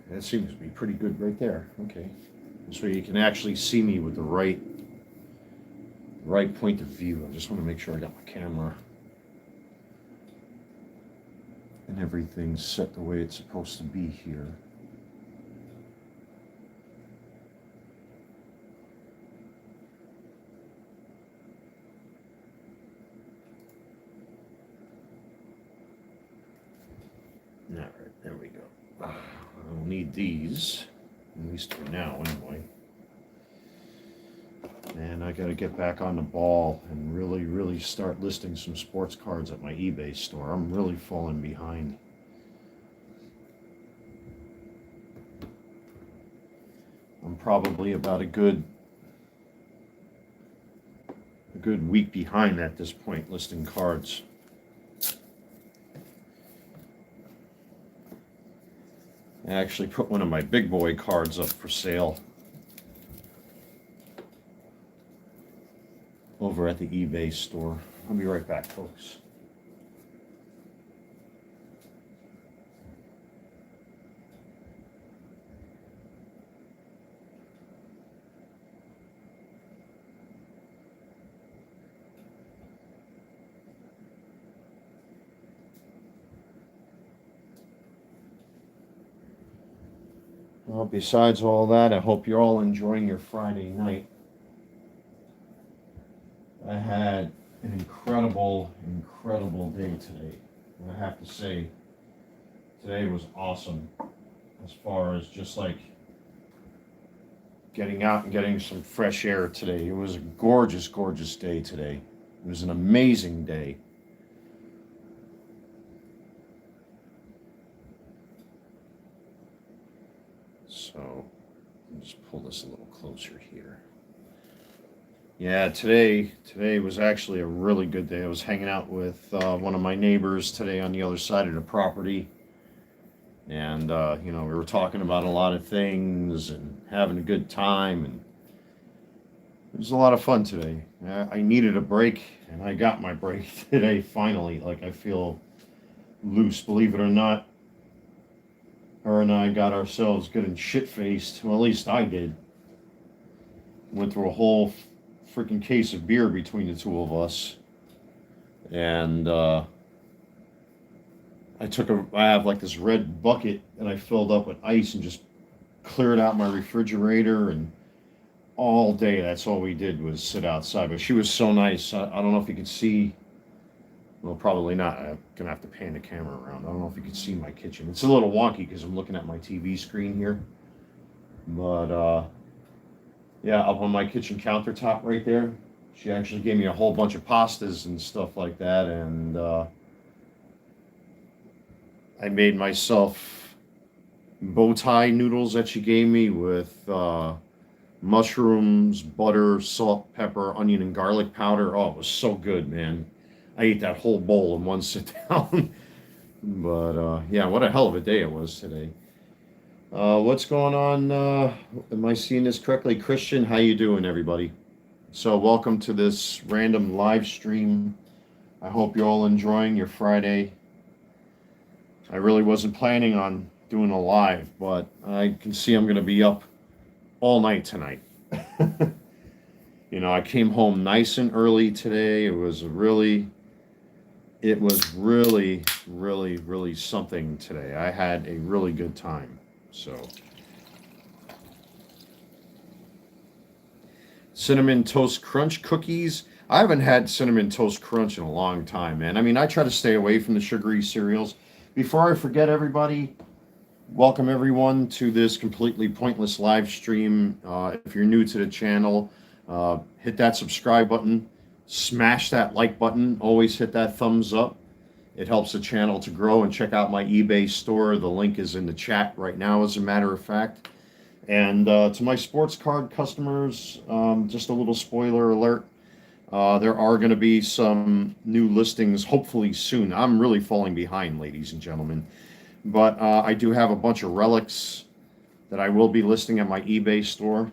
that seems to be pretty good right there. Okay. So you can actually see me with the right point of view. I just want to make sure I got my camera and everything's set the way it's supposed to be here. All right, there we go. I'll need these, at least for now anyway. And I got to get back on the ball and really start listing some sports cards at my eBay store. I'm really falling behind. I'm probably about a good week behind at this point listing cards. I actually put one of my big boy cards up for sale over at the eBay store. I'll be right back, folks. Well, besides all that, I hope you're all enjoying your Friday night. I had an incredible day today. I have to say, today was awesome as far as just like getting out and getting some fresh air today. It was a gorgeous day today. It was an amazing day. So, let me just pull this a little closer here. Yeah, today was actually a really good day. I was hanging out with one of my neighbors today on the other side of the property. And, we were talking about a lot of things and having a good time. And it was a lot of fun today. I needed a break, and I got my break today, finally. Like, I feel loose, believe it or not. Her and I got ourselves good and shit-faced. Well, at least I did. Went through a whole freaking case of beer between the two of us. And I have like this red bucket that I filled up with ice and just cleared out my refrigerator, and all day that's all we did was sit outside. But she was so nice. I don't know if you could see. Well, probably not. I'm going to have to pan the camera around. I don't know if you can see my kitchen. It's a little wonky because I'm looking at my TV screen here. But, yeah, up on my kitchen countertop right there, she actually gave me a whole bunch of pastas and stuff like that. And I made myself bow tie noodles that she gave me with mushrooms, butter, salt, pepper, onion, and garlic powder. Oh, it was so good, man. I ate that whole bowl in one sit down. But yeah, what a hell of a day it was today. What's going on? Am I seeing this correctly? Christian, how you doing, everybody? So welcome to this random live stream. I hope you're all enjoying your Friday. I really wasn't planning on doing a live, but I can see I'm going to be up all night tonight. I came home nice and early today. It was really something today. I had a really good time. So, Cinnamon Toast Crunch cookies. I haven't had Cinnamon Toast Crunch in a long time, man. I mean, I try to stay away from the sugary cereals. Before I forget, everybody, welcome everyone to this completely pointless live stream. If you're new to the channel, hit that subscribe button. Smash that like button. Always hit that thumbs up. It helps the channel to grow. And check out my eBay store. The link is in the chat right now, as a matter of fact. And to my sports card customers, just a little spoiler alert. There are going to be some new listings hopefully soon. I'm really falling behind, ladies and gentlemen. But I do have a bunch of relics that I will be listing at my eBay store.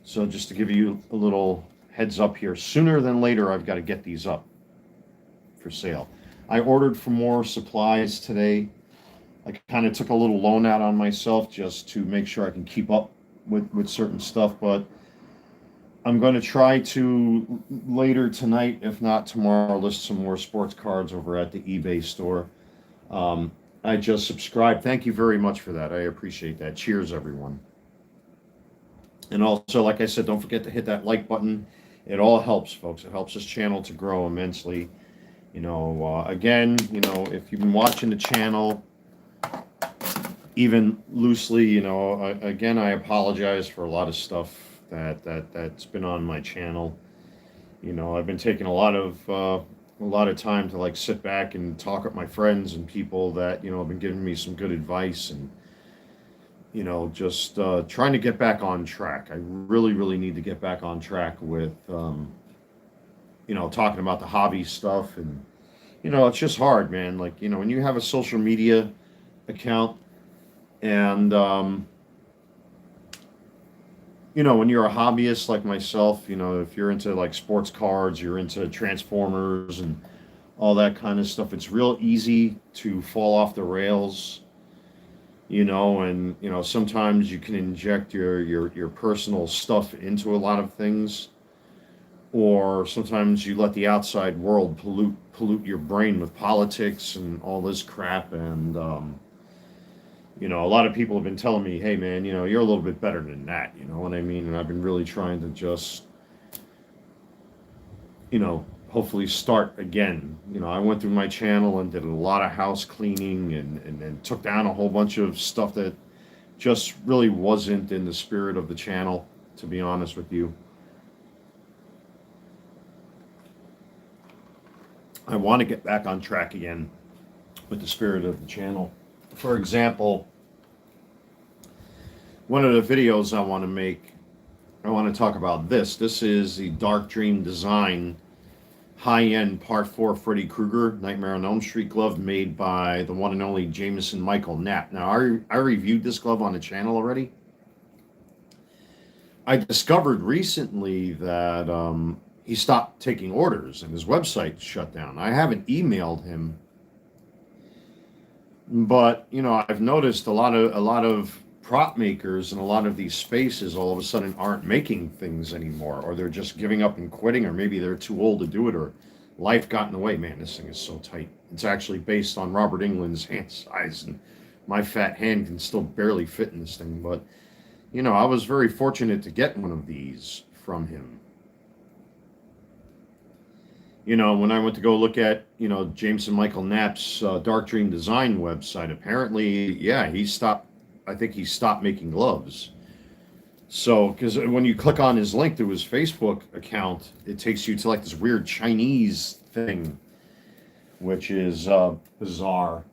So just to give you a little heads up here, sooner than later, I've got to get these up for sale. I ordered for more supplies today. I kind of took a little loan out on myself just to make sure I can keep up with certain stuff. But I'm going to try to later tonight, if not tomorrow, list some more sports cards over at the eBay store. Um, I just subscribed. Thank you very much for that. I appreciate that. Cheers, everyone. And also, like I said, don't forget to hit that like button. It all helps, folks. It helps this channel to grow immensely. Again, if you've been watching the channel, even loosely, again, I apologize for a lot of stuff that's been on my channel. I've been taking a lot of time to like sit back and talk with my friends and people that have been giving me some good advice, and just trying to get back on track. I really, really need to get back on track with talking about the hobby stuff. And it's just hard, man. Like, when you have a social media account, and when you're a hobbyist like myself, if you're into like sports cards, you're into Transformers and all that kind of stuff, it's real easy to fall off the rails. And sometimes you can inject your personal stuff into a lot of things, or sometimes you let the outside world pollute your brain with politics and all this crap. And a lot of people have been telling me, hey man, you're a little bit better than that, you know what I mean? And I've been really trying to just hopefully start again. I went through my channel and did a lot of house cleaning, and then took down a whole bunch of stuff that just really wasn't in the spirit of the channel, to be honest with you. I want to get back on track again with the spirit of the channel. For example, one of the videos I want to make, I want to talk about this. This is the Dark Dream Design high-end Part 4 Freddy Krueger Nightmare on Elm Street glove, made by the one and only Jameson Michael Knapp. Now, I reviewed this glove on the channel already. I discovered recently that he stopped taking orders and his website shut down. I haven't emailed him, but I've noticed a lot of prop makers and a lot of these spaces all of a sudden aren't making things anymore, or they're just giving up and quitting, or maybe they're too old to do it, or life got in the way. Man, this thing is so tight. It's actually based on Robert England's hand size, and my fat hand can still barely fit in this thing. But I was very fortunate to get one of these from him. When I went to go look at Jameson Michael Knapp's Dark Dream Design website, apparently, yeah, I think he stopped making gloves. So, because when you click on his link to his Facebook account, it takes you to like this weird Chinese thing, which is bizarre.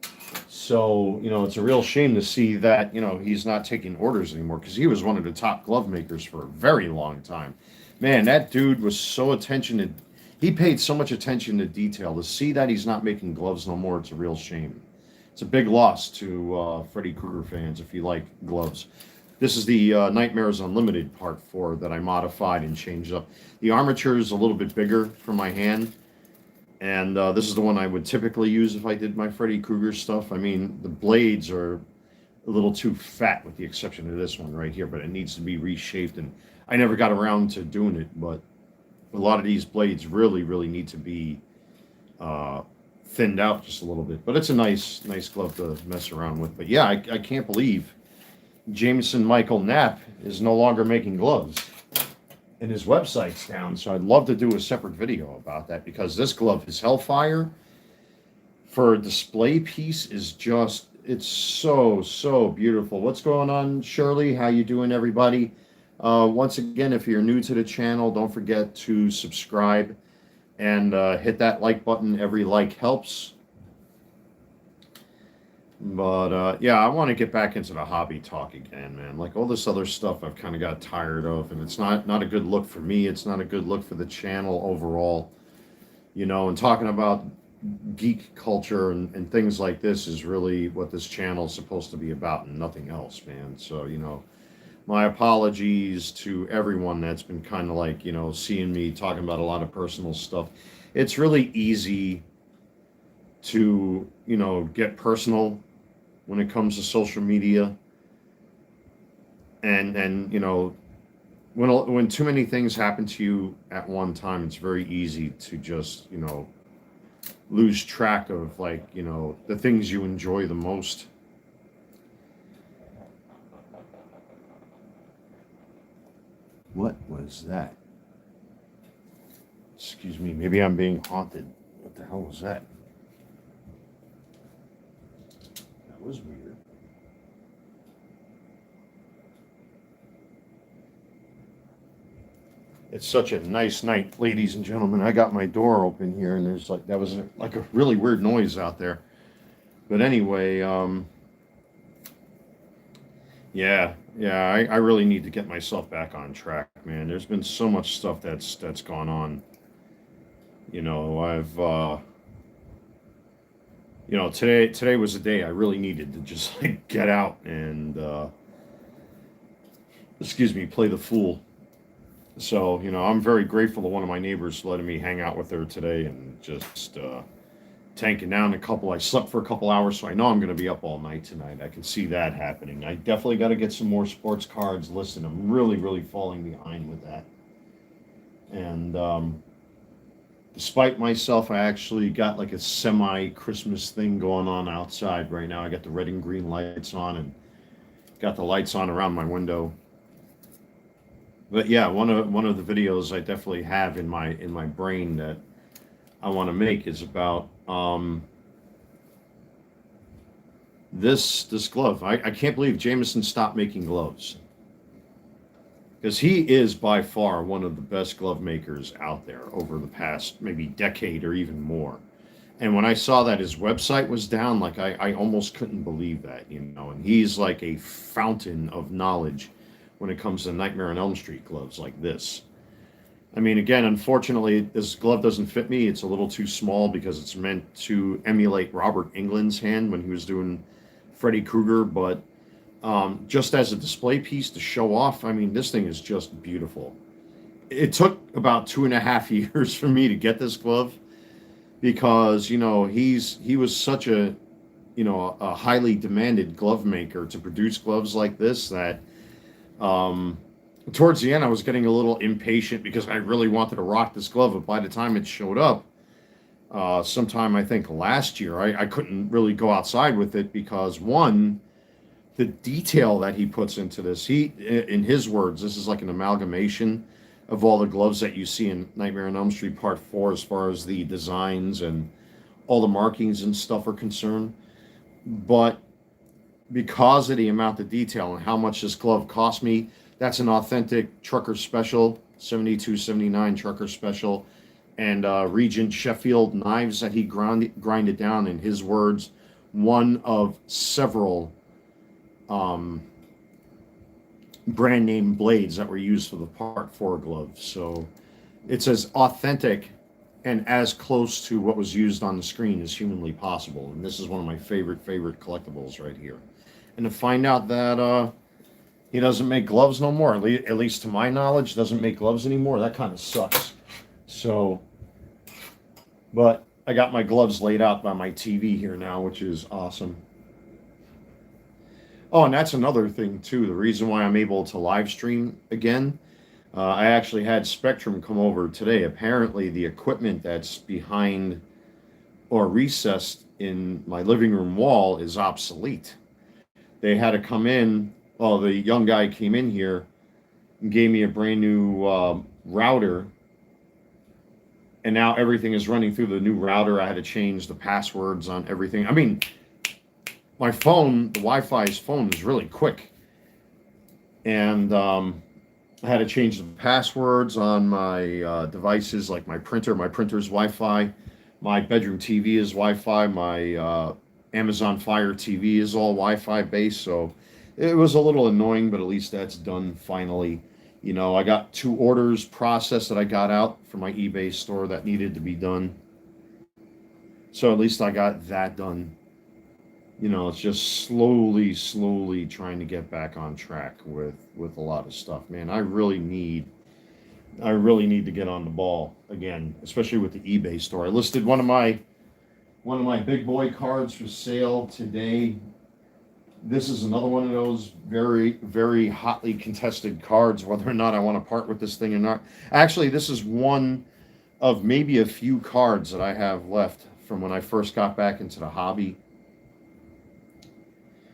So, it's a real shame to see that, he's not taking orders anymore, because he was one of the top glove makers for a very long time. Man, that dude was so he paid so much attention to detail. To see that he's not making gloves no more, it's a real shame. It's a big loss to Freddy Krueger fans if you like gloves. This is the Nightmares Unlimited Part 4 that I modified and changed up. The armature is a little bit bigger for my hand, and this is the one I would typically use if I did my Freddy Krueger stuff. I mean, the blades are a little too fat, with the exception of this one right here, but it needs to be reshaped, and I never got around to doing it. But a lot of these blades really, really need to be thinned out just a little bit. But it's a nice glove to mess around with. But yeah, I can't believe Jameson Michael Knapp is no longer making gloves, and his website's down. So I'd love to do a separate video about that, because this glove, his Hellfire, for a display piece, is just, it's so beautiful. What's going on, Shirley? How you doing, everybody? Once again, if you're new to the channel, don't forget to subscribe and hit that like button. Every like helps. But yeah, I want to get back into the hobby talk again, man. Like, all this other stuff I've kind of got tired of, and it's not a good look for me. It's not a good look for the channel overall. And talking about geek culture and things like this is really what this channel is supposed to be about, and nothing else, man. So, my apologies to everyone that's been kind of like, seeing me talking about a lot of personal stuff. It's really easy to, get personal when it comes to social media. And you know, when too many things happen to you at one time, it's very easy to just, you know, lose track of, like, you know, the things you enjoy the most. What was that? Excuse me, maybe I'm being haunted. What the hell was that? That was weird. It's such a nice night, ladies and gentlemen. I got my door open here, and there's like, that was like a really weird noise out there. But anyway, I really need to get myself back on track, man. There's been so much stuff that's gone on. You know, you know, today was a day I really needed to just like get out and excuse me, play the fool. So, you know, I'm very grateful to one of my neighbors letting me hang out with her today and just tanking down a couple. I slept for a couple hours, so I know I'm going to be up all night tonight. I can see that happening. I definitely got to get some more sports cards listed. I'm really falling behind with that. And despite myself, I actually got like a semi-Christmas thing going on outside right now. I got the red and green lights on and got the lights on around my window. But yeah, one of the videos I definitely have in my brain that I want to make is about this glove. I can't believe Jameson stopped making gloves, because he is by far one of the best glove makers out there over the past maybe decade or even more. And when I saw that his website was down, like I almost couldn't believe that, you know. And he's like a fountain of knowledge when it comes to Nightmare on Elm Street gloves like this. I mean, again, unfortunately, this glove doesn't fit me. It's a little too small because it's meant to emulate Robert Englund's hand when he was doing Freddy Krueger. But just as a display piece to show off, I mean, this thing is just beautiful. It took about 2.5 years for me to get this glove because, you know, he was such a, you know, a highly demanded glove maker to produce gloves like this that towards the end I was getting a little impatient because I really wanted to rock this glove. But by the time it showed up, sometime I think last year, I couldn't really go outside with it because, one, the detail that he puts into this, in his words, this is like an amalgamation of all the gloves that you see in Nightmare on Elm Street Part 4 as far as the designs and all the markings and stuff are concerned. But because of the amount of detail and how much this glove cost me, that's an authentic Trucker Special, 7279 Trucker Special, and Regent Sheffield knives that he grinded down, in his words, one of several brand name blades that were used for the Part 4 gloves. So it's as authentic and as close to what was used on the screen as humanly possible. And this is one of my favorite collectibles right here. And to find out that he doesn't make gloves no more, at least to my knowledge, doesn't make gloves anymore, that kind of sucks. So, but I got my gloves laid out by my TV here now, which is awesome. Oh, and that's another thing too. The reason why I'm able to live stream again, I actually had Spectrum come over today. Apparently, the equipment that's behind or recessed in my living room wall is obsolete. They had to come in. Well, the young guy came in here and gave me a brand new router, and now everything is running through the new router. I had to change the passwords on everything. I mean, my phone, the Wi-Fi's phone, is really quick, and I had to change the passwords on my devices, like my printer. My printer's Wi-Fi. My bedroom TV is Wi-Fi. My Amazon Fire TV is all Wi-Fi based. So it was a little annoying, but at least that's done finally. You know, I got 2 orders processed that I got out for my eBay store that needed to be done. So at least I got that done. You know, it's just slowly trying to get back on track with a lot of stuff. Man, I really need to get on the ball again, especially with the eBay store. I listed one of my big boy cards for sale today. This is another one of those very, very hotly contested cards, whether or not I want to part with this thing or not. Actually, this is one of maybe a few cards that I have left from when I first got back into the hobby.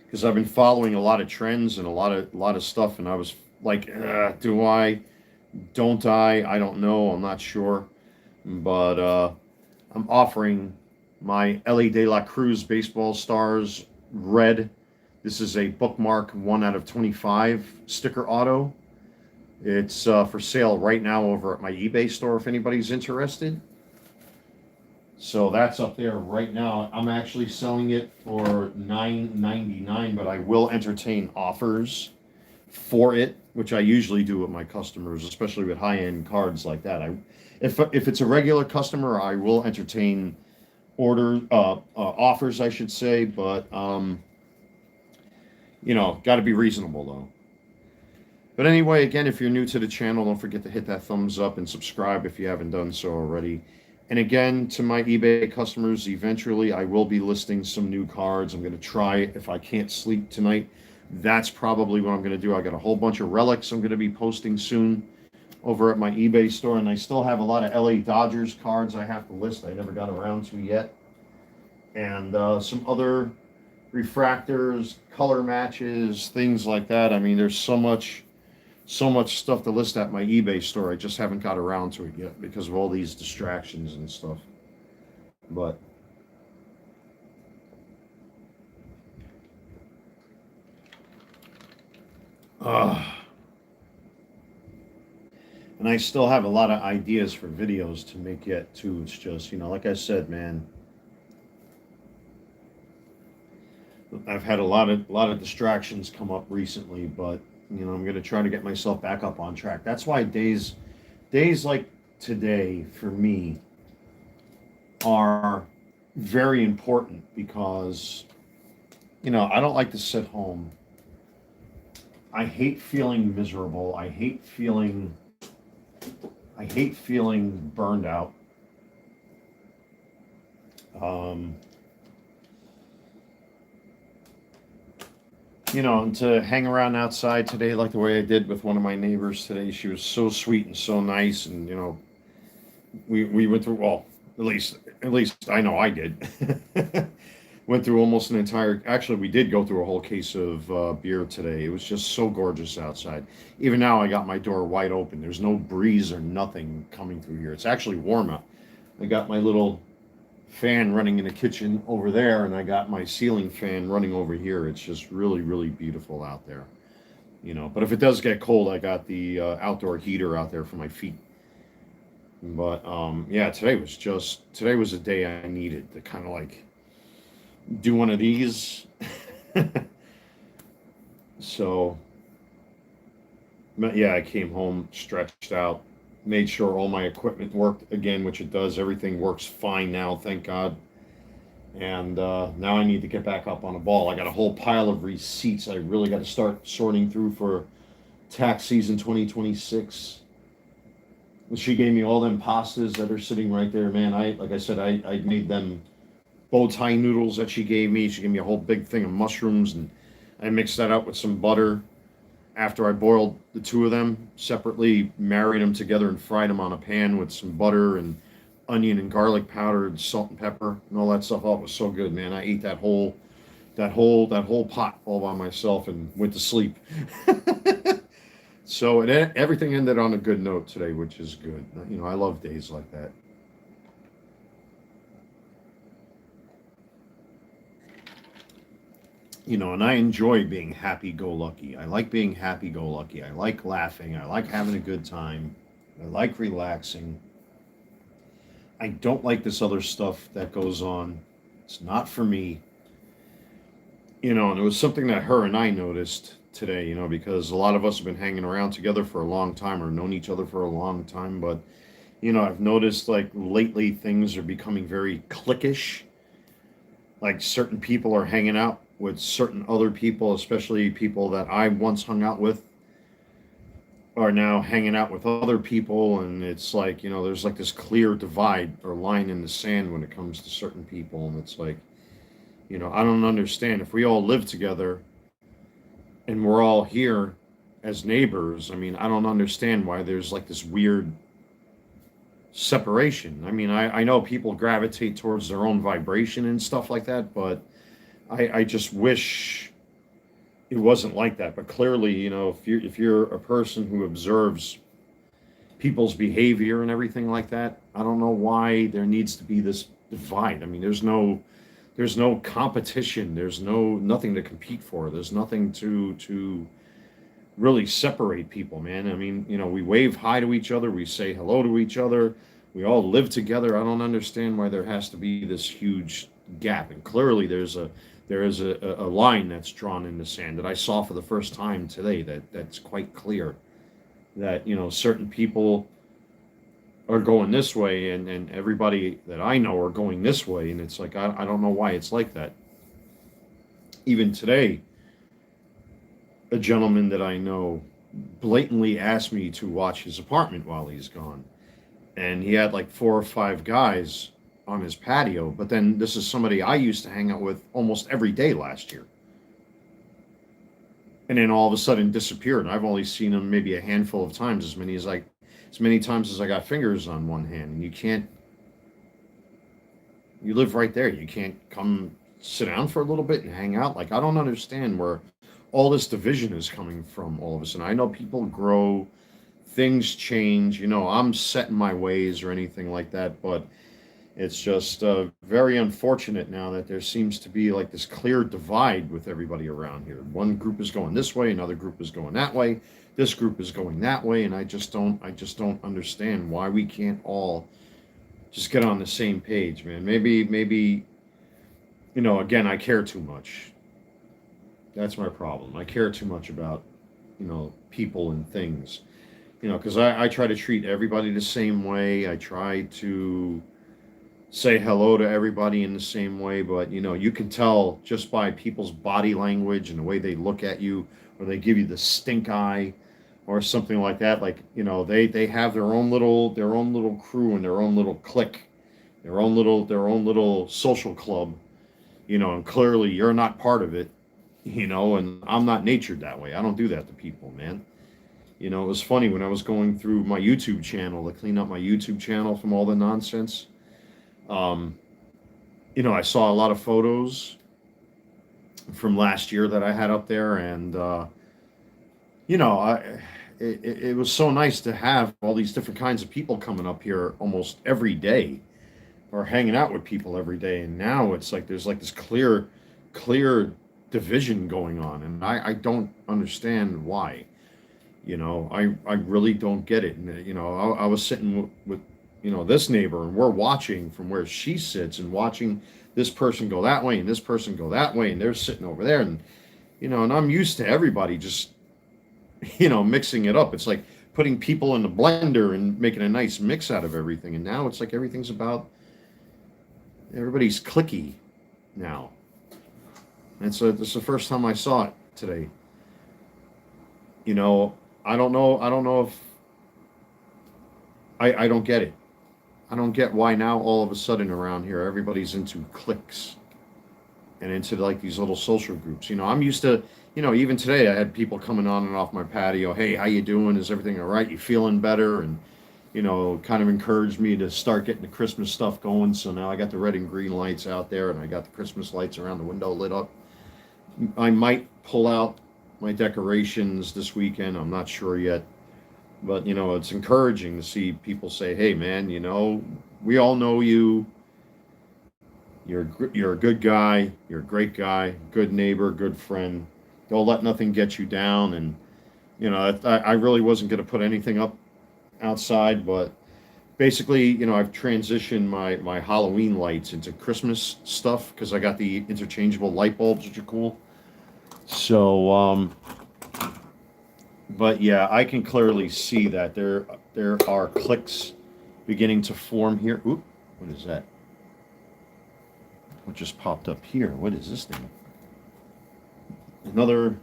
Because I've been following a lot of trends and a lot of stuff, and I was like, do I? Don't I? I don't know. I'm not sure. But I'm offering my Ellie De La Cruz Baseball Stars Red. This is a bookmark 1 out of 25 sticker auto. It's for sale right now over at my eBay store if anybody's interested. So that's up there right now. I'm actually selling it for $9.99, but I will entertain offers for it, which I usually do with my customers, especially with high-end cards like that. If it's a regular customer, I will entertain offers, I should say, but got to be reasonable though. But anyway, again, if you're new to the channel, don't forget to hit that thumbs up and subscribe if you haven't done so already. And again, to my eBay customers, eventually I will be listing some new cards. I'm going to try it. If I can't sleep tonight, that's probably what I'm going to do. I got a whole bunch of relics I'm going to be posting soon over at my eBay store. And I still have a lot of LA Dodgers cards I have to list I never got around to yet. And some other refractors, color matches, things like that. I mean, there's so much stuff to list at my eBay store. I just haven't got around to it yet because of all these distractions and stuff. But and I still have a lot of ideas for videos to make yet too. It's just, like I said, man, I've had a lot of distractions come up recently, but I'm going to try to get myself back up on track. That's why days like today for me are very important because I don't like to sit home. I hate feeling miserable. I hate feeling burned out. And to hang around outside today like the way I did with one of my neighbors today. She was so sweet and so nice, and we went through, well, at least I know I did. Went through almost an entire, actually we did go through a whole case of beer today. It was just so gorgeous outside. Even now I got my door wide open. There's no breeze or nothing coming through here. It's actually warm out. I got my little fan running in the kitchen over there, and I got my ceiling fan running over here. It's just really, really beautiful out there. But if it does get cold, I got the outdoor heater out there for my feet. But yeah, today was a day I needed to kind of like do one of these. So, but yeah, I came home stretched out, made sure all my equipment worked again, which it does. Everything works fine now, thank God. And now I need to get back up on a ball. I got a whole pile of receipts I really got to start sorting through for tax season 2026. And she gave me all them pastas that are sitting right there, man. Like I said, I made them bow tie noodles that she gave me. She gave me a whole big thing of mushrooms, and I mixed that up with some butter. After I boiled the two of them separately, married them together and fried them on a pan with some butter and onion and garlic powder and salt and pepper and all that stuff. Oh, it was so good, man. I ate that whole pot all by myself and went to sleep. So everything ended on a good note today, which is good. I love days like that. And I enjoy being happy-go-lucky. I like being happy-go-lucky. I like laughing. I like having a good time. I like relaxing. I don't like this other stuff that goes on. It's not for me. And it was something that her and I noticed today, because a lot of us have been hanging around together for a long time or known each other for a long time. But, I've noticed like lately things are becoming very cliquish. Like certain people are hanging out with certain other people, especially people that I once hung out with, are now hanging out with other people. And it's like, there's like this clear divide or line in the sand when it comes to certain people. And it's like, I don't understand. If we all live together, and we're all here as neighbors. I mean, I don't understand why there's like this weird separation. I mean, I know people gravitate towards their own vibration and stuff like that, but I just wish it wasn't like that. But clearly, if you're a person who observes people's behavior and everything like that, I don't know why there needs to be this divide. I mean, there's no competition. There's nothing to compete for. There's nothing to really separate people, man. I mean, we wave hi to each other, we say hello to each other, we all live together. I don't understand why there has to be this huge gap. And clearly, there is a line that's drawn in the sand that I saw for the first time today. That's quite clear. That certain people are going this way, and everybody that I know are going this way, and it's like I don't know why it's like that. Even today, a gentleman that I know blatantly asked me to watch his apartment while he's gone. And he had like 4 or 5 guys on his patio. But then this is somebody I used to hang out with almost every day last year. And then all of a sudden disappeared. I've only seen him maybe a handful of times, as many times as I got fingers on one hand. And you live right there. You can't come sit down for a little bit and hang out. Like, I don't understand where all this division is coming from all of a sudden. I know people grow, things change. I'm set in my ways or anything like that, but it's just very unfortunate now that there seems to be like this clear divide with everybody around here. One group is going this way, another group is going that way, this group is going that way, and I just don't understand why we can't all just get on the same page, man. Maybe again, I care too much. That's my problem. I care too much about, people and things, because I try to treat everybody the same way. I try to say hello to everybody in the same way, but, you can tell just by people's body language and the way they look at you, or they give you the stink eye or something like that. Like, they have their own little crew and their own little clique, their own little social club, and clearly you're not part of it. And I'm not natured that way. I don't do that to people, man. It was funny when I was going through my YouTube channel to clean up my YouTube channel from all the nonsense. I saw a lot of photos from last year that I had up there, and it was so nice to have all these different kinds of people coming up here almost every day, or hanging out with people every day. And now it's like there's like this clear division going on, and I don't understand why. I really don't get it. And I was sitting with this neighbor, and we're watching from where she sits and watching this person go that way and this person go that way, and they're sitting over there, and and I'm used to everybody just mixing it up. It's like putting people in the blender and making a nice mix out of everything, and now it's like everybody's cliquey now. And so this is the first time I saw it today. I don't know if I don't get it. I don't get why now all of a sudden around here everybody's into cliques and into like these little social groups. I'm used to, even today I had people coming on and off my patio. Hey, how you doing? Is everything all right? You feeling better? And kind of encouraged me to start getting the Christmas stuff going. So now I got the red and green lights out there, and I got the Christmas lights around the window lit up. I might pull out my decorations this weekend. I'm not sure yet. But, it's encouraging to see people say, hey, man, we all know you. You're a good guy. You're a great guy, good neighbor, good friend. Don't let nothing get you down. And, I really wasn't going to put anything up outside, but basically, I've transitioned my Halloween lights into Christmas stuff because I got the interchangeable light bulbs, which are cool. So, but yeah, I can clearly see that there are cliques beginning to form here. Oop, what is that? What just popped up here? What is this thing? Another.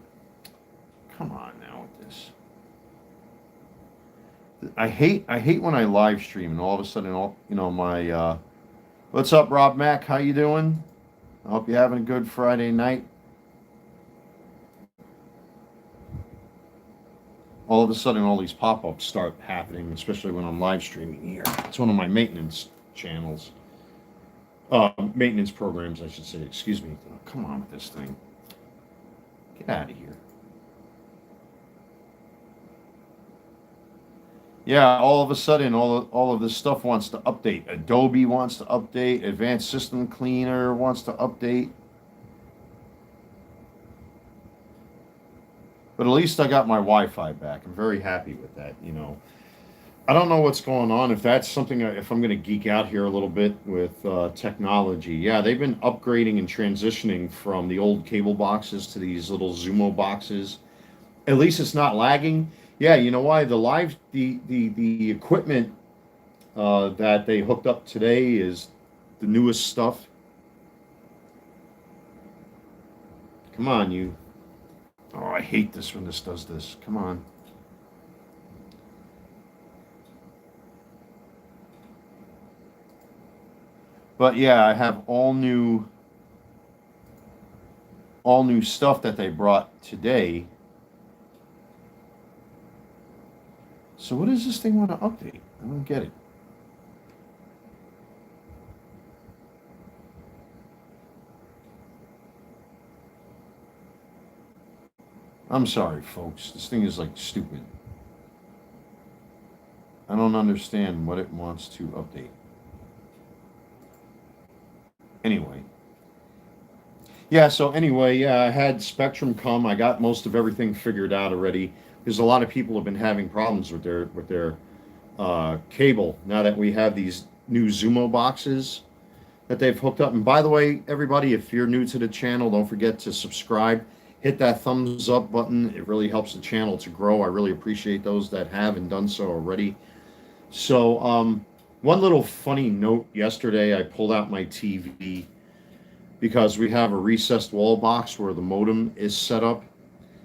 Come on now with this. I hate when I live stream and all of a sudden my what's up, Rob Mack? How you doing? I hope you're having a good Friday night. all of a sudden all these pop-ups start happening, especially when I'm live streaming here. It's one of my maintenance channels. Maintenance programs, I should say. Excuse me. Oh, come on with this thing. Get out of here. Yeah, all of a sudden, all of this stuff wants to update. Adobe wants to update. Advanced System Cleaner wants to update. But at least I got my Wi-Fi back. I'm very happy with that. I don't know what's going on. If that's something, if I'm going to geek out here a little bit with technology, yeah, they've been upgrading and transitioning from the old cable boxes to these little Zumo boxes. At least it's not lagging. Yeah, you know why? The equipment that they hooked up today is the newest stuff. Come on, you. Oh, I hate this when this does this. Come on. But yeah, I have all new stuff that they brought today. So what does this thing want to update? I don't get it. I'm sorry, folks. This thing is like stupid. I don't understand what it wants to update. Anyway. Yeah, so anyway, yeah, I had Spectrum come. I got most of everything figured out already because a lot of people have been having problems with their cable now that we have these new Zumo boxes that they've hooked up. And by the way, everybody, if you're new to the channel, don't forget to subscribe. Hit that thumbs up button. It really helps the channel to grow. I really appreciate those that have and done so already. So, one little funny note yesterday, I pulled out my TV because we have a recessed wall box where the modem is set up.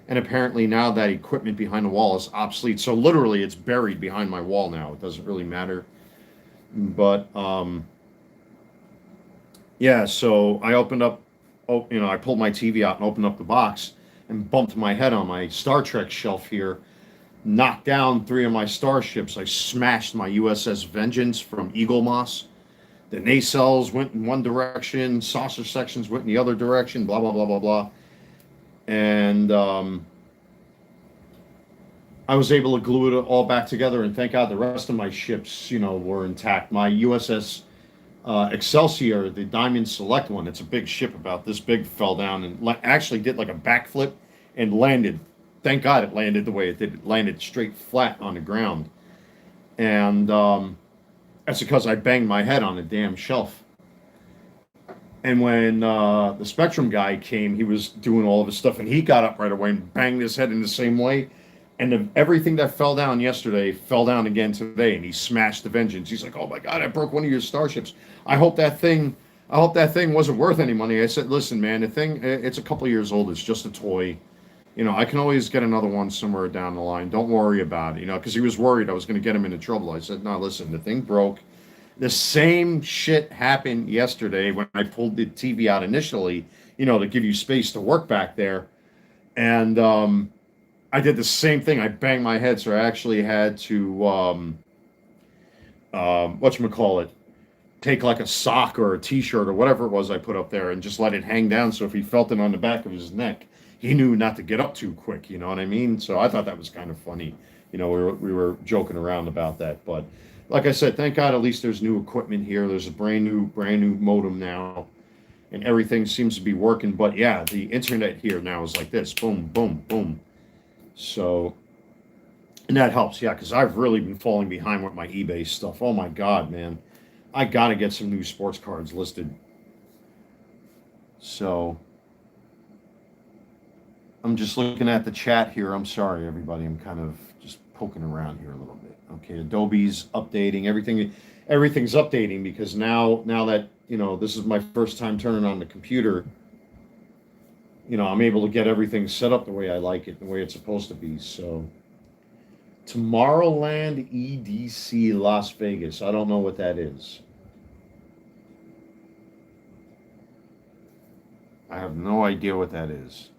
And apparently now that equipment behind the wall is obsolete. So literally it's buried behind my wall now. It doesn't really matter. But yeah, so I opened up, I pulled my TV out and opened up the box and bumped my head on my Star Trek shelf here, knocked down 3 of my starships. I smashed my USS Vengeance from Eagle Moss. The nacelles went in one direction, saucer sections went in the other direction, blah, blah, blah, blah, blah. And I was able to glue it all back together, and thank God the rest of my ships, were intact. My USS Excelsior, the Diamond Select one, it's a big ship about this big, fell down and actually did like a backflip and landed. Thank God it landed the way it did. It landed straight flat on the ground. And that's because I banged my head on a damn shelf. And when the Spectrum guy came, he was doing all of his stuff, and he got up right away and banged his head in the same way. And everything that fell down yesterday fell down again today, and he smashed the Vengeance. He's like, "Oh my God, I broke one of your starships. I hope that thing wasn't worth any money." I said, "Listen, man, the thing, it's a couple of years old. It's just a toy. I can always get another one somewhere down the line. Don't worry about it." Because he was worried I was going to get him into trouble. I said, "No, listen, the thing broke." The same shit happened yesterday when I pulled the TV out initially, to give you space to work back there. And I did the same thing. I banged my head, so I actually had to whatchamacallit, take like a sock or a t-shirt or whatever it was I put up there and just let it hang down, so if he felt it on the back of his neck, he knew not to get up too quick, you know what I mean? So I thought that was kind of funny. We were joking around about that, but like I said, thank God at least there's new equipment here. There's a brand new modem now, and everything seems to be working. But yeah, the internet here now is like this, boom, boom, boom. So, and that helps, yeah, because I've really been falling behind with my eBay stuff. Oh my God, man. I got to get some new sports cards listed. So, I'm just looking at the chat here. I'm sorry, everybody. I'm kind of just poking around here a little bit. Okay, Adobe's updating everything. Everything's updating because now that this is my first time turning on the computer. I'm able to get everything set up the way I like it, the way it's supposed to be. So, Tomorrowland EDC Las Vegas. I don't know what that is. I have no idea what that is.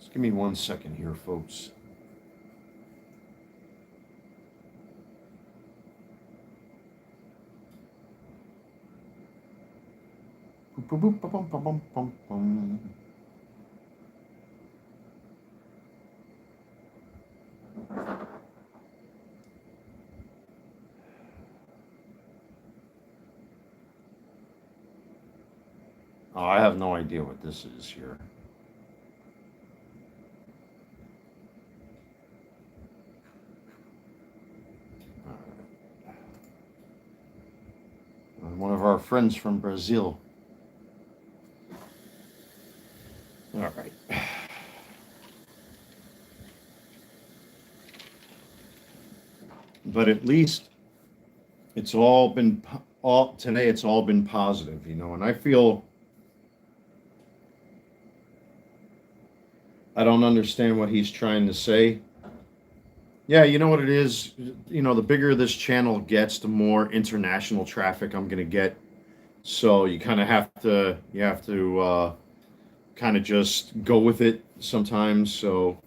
Just give me 1 second here, folks. Oh, I have no idea what this is here. One of our friends from Brazil. All right. But at least it's all been today. It's all been positive, and I feel I don't understand what he's trying to say. Yeah, you know what it is. The bigger this channel gets, the more international traffic I'm going to get. So you kind of have to kind of just go with it sometimes. So,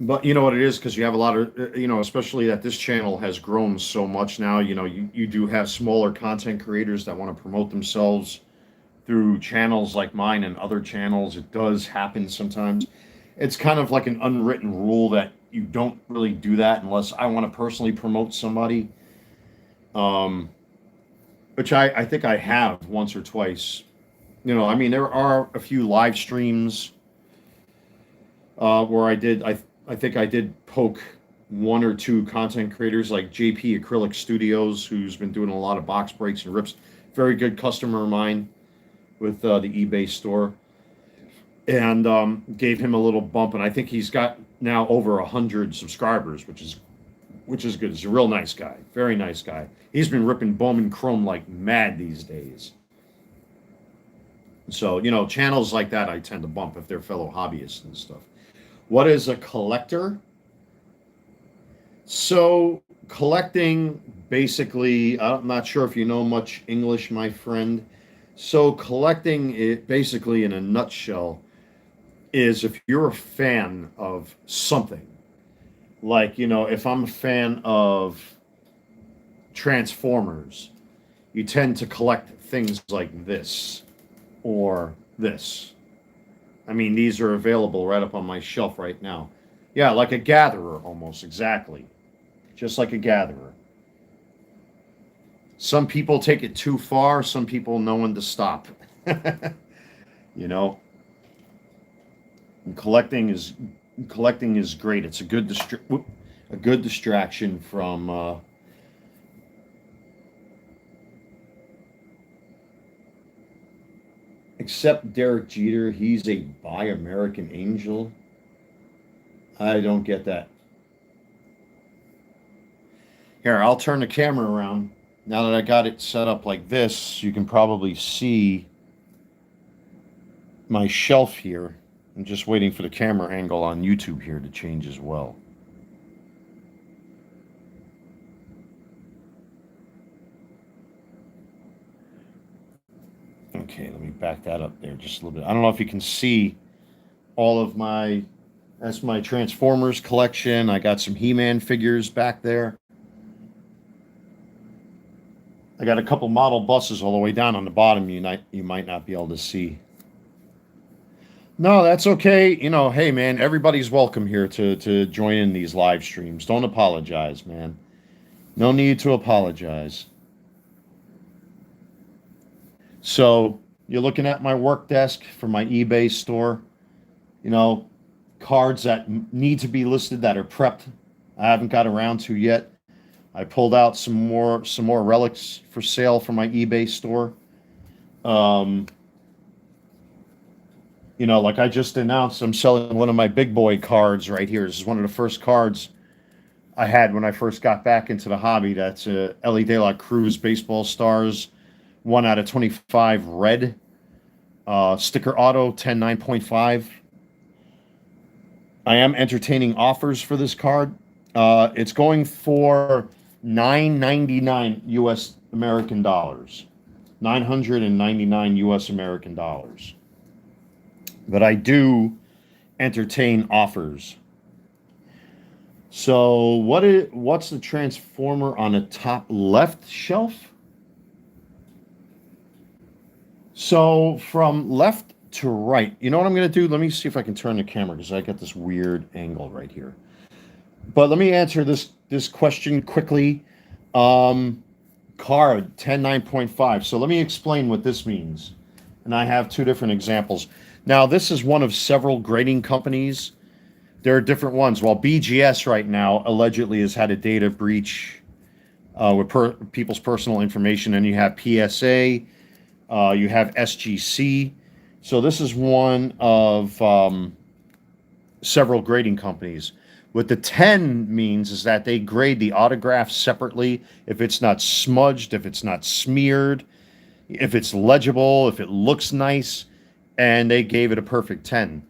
but you know what it is, because you have a lot of especially that this channel has grown so much now. You do have smaller content creators that want to promote themselves through channels like mine and other channels. It does happen sometimes. It's kind of like an unwritten rule that you don't really do that unless I want to personally promote somebody. Which I think I have once or twice. I mean, there are a few live streams where I think I did poke 1 or 2 content creators like JP Acrylic Studios, who's been doing a lot of box breaks and rips. Very good customer of mine with the eBay store, and gave him a little bump. And I think he's got now over 100 subscribers, which is good. He's a real nice guy, very nice guy. He's been ripping Bowman Chrome like mad these days. So channels like that I tend to bump if they're fellow hobbyists and stuff. What is a collector? So collecting, basically, I'm not sure if you know much English, my friend. So collecting, it basically in a nutshell, is if you're a fan of something, like, if I'm a fan of Transformers, you tend to collect things like this or this. I mean, these are available right up on my shelf right now. Yeah, like a gatherer, almost, exactly. Just like a gatherer. Some people take it too far. Some people know when to stop. And collecting is great. It's a good distraction from except Derek Jeter. He's a Buy American Angel. I don't get that. Here, I'll turn the camera around. Now that I got it set up like this, you can probably see my shelf here. I'm just waiting for the camera angle on YouTube here to change as well. Okay, let me back that up there just a little bit. I don't know if you can see all of that's my Transformers collection. I got some He-Man figures back there. I got a couple model buses all the way down on the bottom you might not be able to see. No, that's okay. Hey, man, everybody's welcome here to join in these live streams. Don't apologize, man. No need to apologize. So, you're looking at my work desk for my eBay store. Cards that need to be listed that are prepped. I haven't got around to yet. I pulled out some more relics for sale from my eBay store. Like I just announced, I'm selling one of my big boy cards right here. This is one of the first cards I had when I first got back into the hobby. That's a Ellie De La Cruz Baseball Stars 1/25 red. Sticker auto 10/9.5. I am entertaining offers for this card. It's going for $9.99 US American dollars. $999 US American dollars. But I do entertain offers. So what's the transformer on the top left shelf? So from left to right, you know what I'm going to do? Let me see if I can turn the camera because I got this weird angle right here. But let me answer this question quickly. Card 109.5. So let me explain what this means. And I have two different examples. Now, this is one of several grading companies. There are different ones. Well, BGS right now allegedly has had a data breach with people's personal information, and you have PSA, you have SGC. So this is one of several grading companies. What the 10 means is that they grade the autograph separately. If it's not smudged, if it's not smeared, if it's legible, if it looks nice, and they gave it a perfect 10.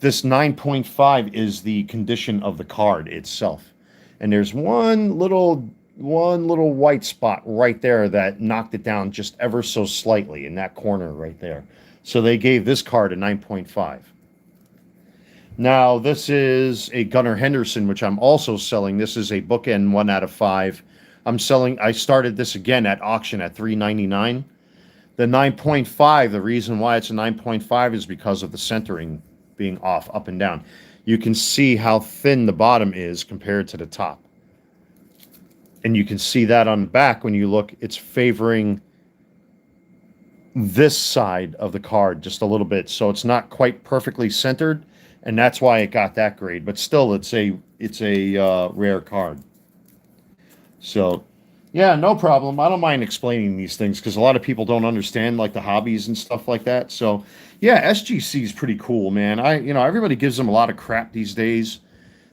This 9.5 is the condition of the card itself. And there's one little white spot right there that knocked it down just ever so slightly in that corner right there. So they gave this card a 9.5. Now, this is a Gunnar Henderson, which I'm also selling. This is a bookend 1 out of 5. I started this again at auction at $3.99. The 9.5, the reason why it's a 9.5 is because of the centering being off, up and down. You can see how thin the bottom is compared to the top. And you can see that on the back when you look, it's favoring this side of the card just a little bit. So it's not quite perfectly centered, and that's why it got that grade. But still, it's a rare card. So, yeah, no problem. I don't mind explaining these things because a lot of people don't understand like the hobbies and stuff like that. So, yeah, SGC is pretty cool, man. Everybody gives them a lot of crap these days.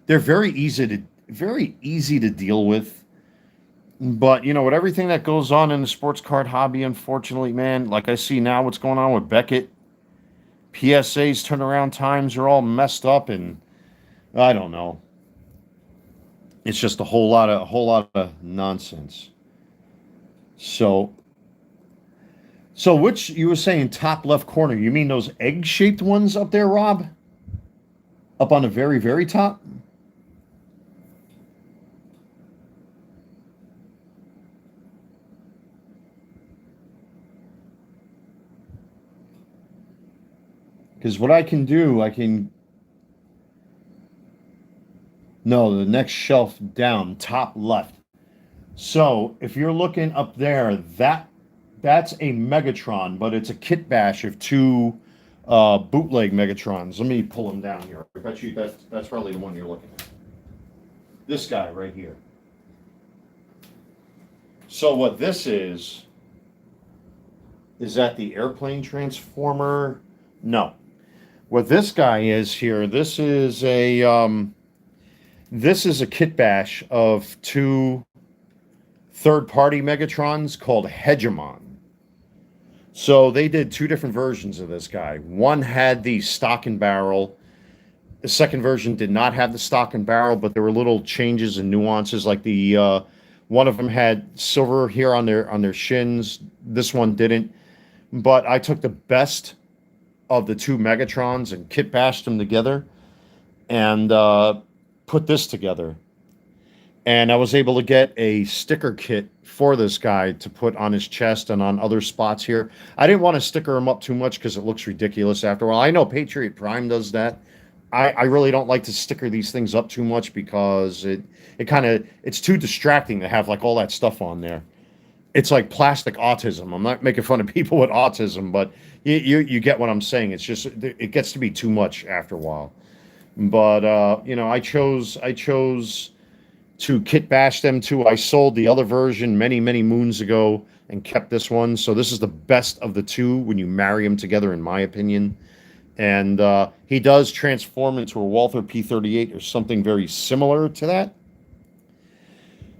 They're very easy to deal with. But, with everything that goes on in the sports card hobby, unfortunately, man, like I see now what's going on with Beckett, PSA's turnaround times are all messed up, and I don't know. It's just a whole lot of nonsense. So which you were saying top left corner? You mean those egg-shaped ones up there, Rob? Up on the very, very top? Because what I can do, no, the next shelf down, top left. So if you're looking up there, that's a Megatron, but it's a kit bash of two bootleg Megatrons. Let me pull them down here. I bet you that's probably the one you're looking at. This guy right here. So what this is that the airplane transformer? No. What this guy is here, this is a kit bash of two third-party Megatrons called Hegemon. So they did two different versions of this guy. One had the stock and barrel. The second version did not have the stock and barrel, but there were little changes and nuances. Like the one of them had silver here on their shins. This one didn't. But I took the best of the two Megatrons and kit bashed them together and put this together. And I was able to get a sticker kit for this guy to put on his chest and on other spots here. I didn't want to sticker him up too much because it looks ridiculous after a while. I know Patriot Prime does that. I really don't like to sticker these things up too much because it's too distracting to have like all that stuff on there. It's like plastic autism. I'm not making fun of people with autism, but you get what I'm saying. It's just it gets to be too much after a while. But I chose to kit bash them too. I sold the other version many moons ago and kept this one. So this is the best of the two when you marry them together, in my opinion. And he does transform into a Walther P38 or something very similar to that.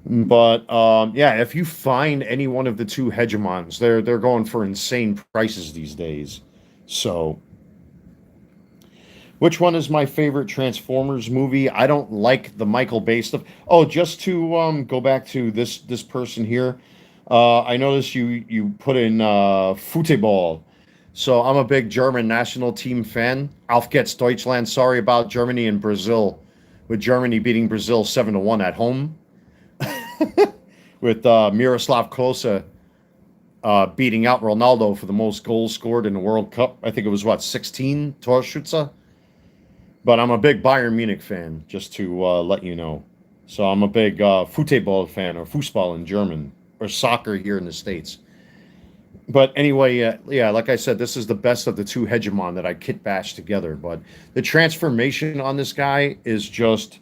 But if you find any one of the two Hegemons, they're going for insane prices these days. So, which one is my favorite Transformers movie? I don't like the Michael Bay stuff. Oh, just to go back to this person here, I noticed you put in football. So I'm a big German national team fan. Auf geht's Deutschland. Sorry about Germany and Brazil, with Germany beating Brazil 7-1 at home, with Miroslav Klose beating out Ronaldo for the most goals scored in the World Cup. I think it was, what, 16 Torschütze? But I'm a big Bayern Munich fan, just to let you know. So I'm a big Fußball fan, or Fußball in German, or soccer here in the States. But anyway, yeah, like I said, this is the best of the two hegemon that I kit bashed together. But the transformation on this guy is just...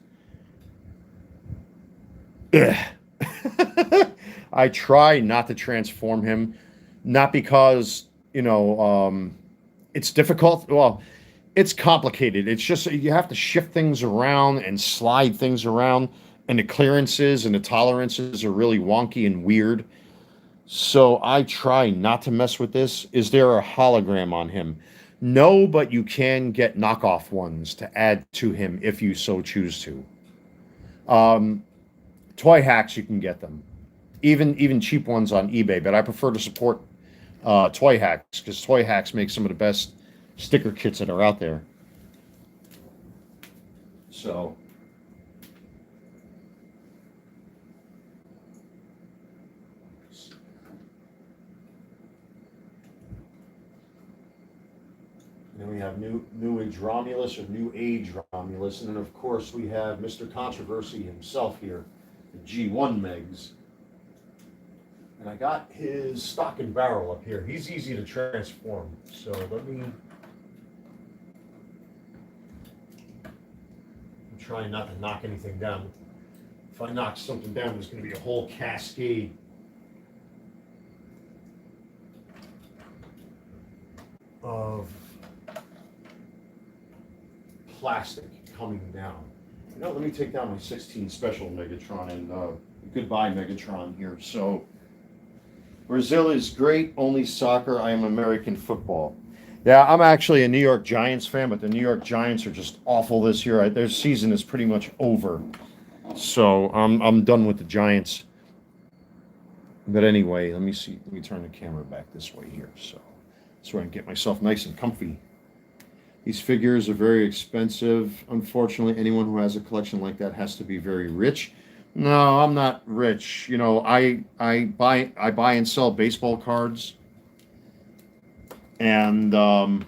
I try not to transform him, not because, it's difficult. Well, it's complicated. It's just you have to shift things around and slide things around, and the clearances and the tolerances are really wonky and weird. So I try not to mess with this. Is there a hologram on him? No, but you can get knockoff ones to add to him if you so choose to. Toy hacks, you can get them. Even cheap ones on eBay, but I prefer to support Toy Hacks, because Toy Hacks make some of the best sticker kits that are out there. So then we have New Age Romulus, or New Age Romulus, and then of course we have Mr. Controversy himself here, the G1 Megs. And I got his stock and barrel up here. He's easy to transform. So I'm trying not to knock anything down. If I knock something down, there's going to be a whole cascade of plastic coming down. Let me take down my 16 special Megatron, and goodbye Megatron here. So Brazil is great, only soccer. I am American football. Yeah, I'm actually a New York Giants fan, but the New York Giants are just awful this year. Their season is pretty much over. So I'm done with the Giants. But anyway, let me see. Let me turn the camera back this way here, so I can get myself nice and comfy. These figures are very expensive. Unfortunately, anyone who has a collection like that has to be very rich. No, I'm not rich. I buy and sell baseball cards, and I'll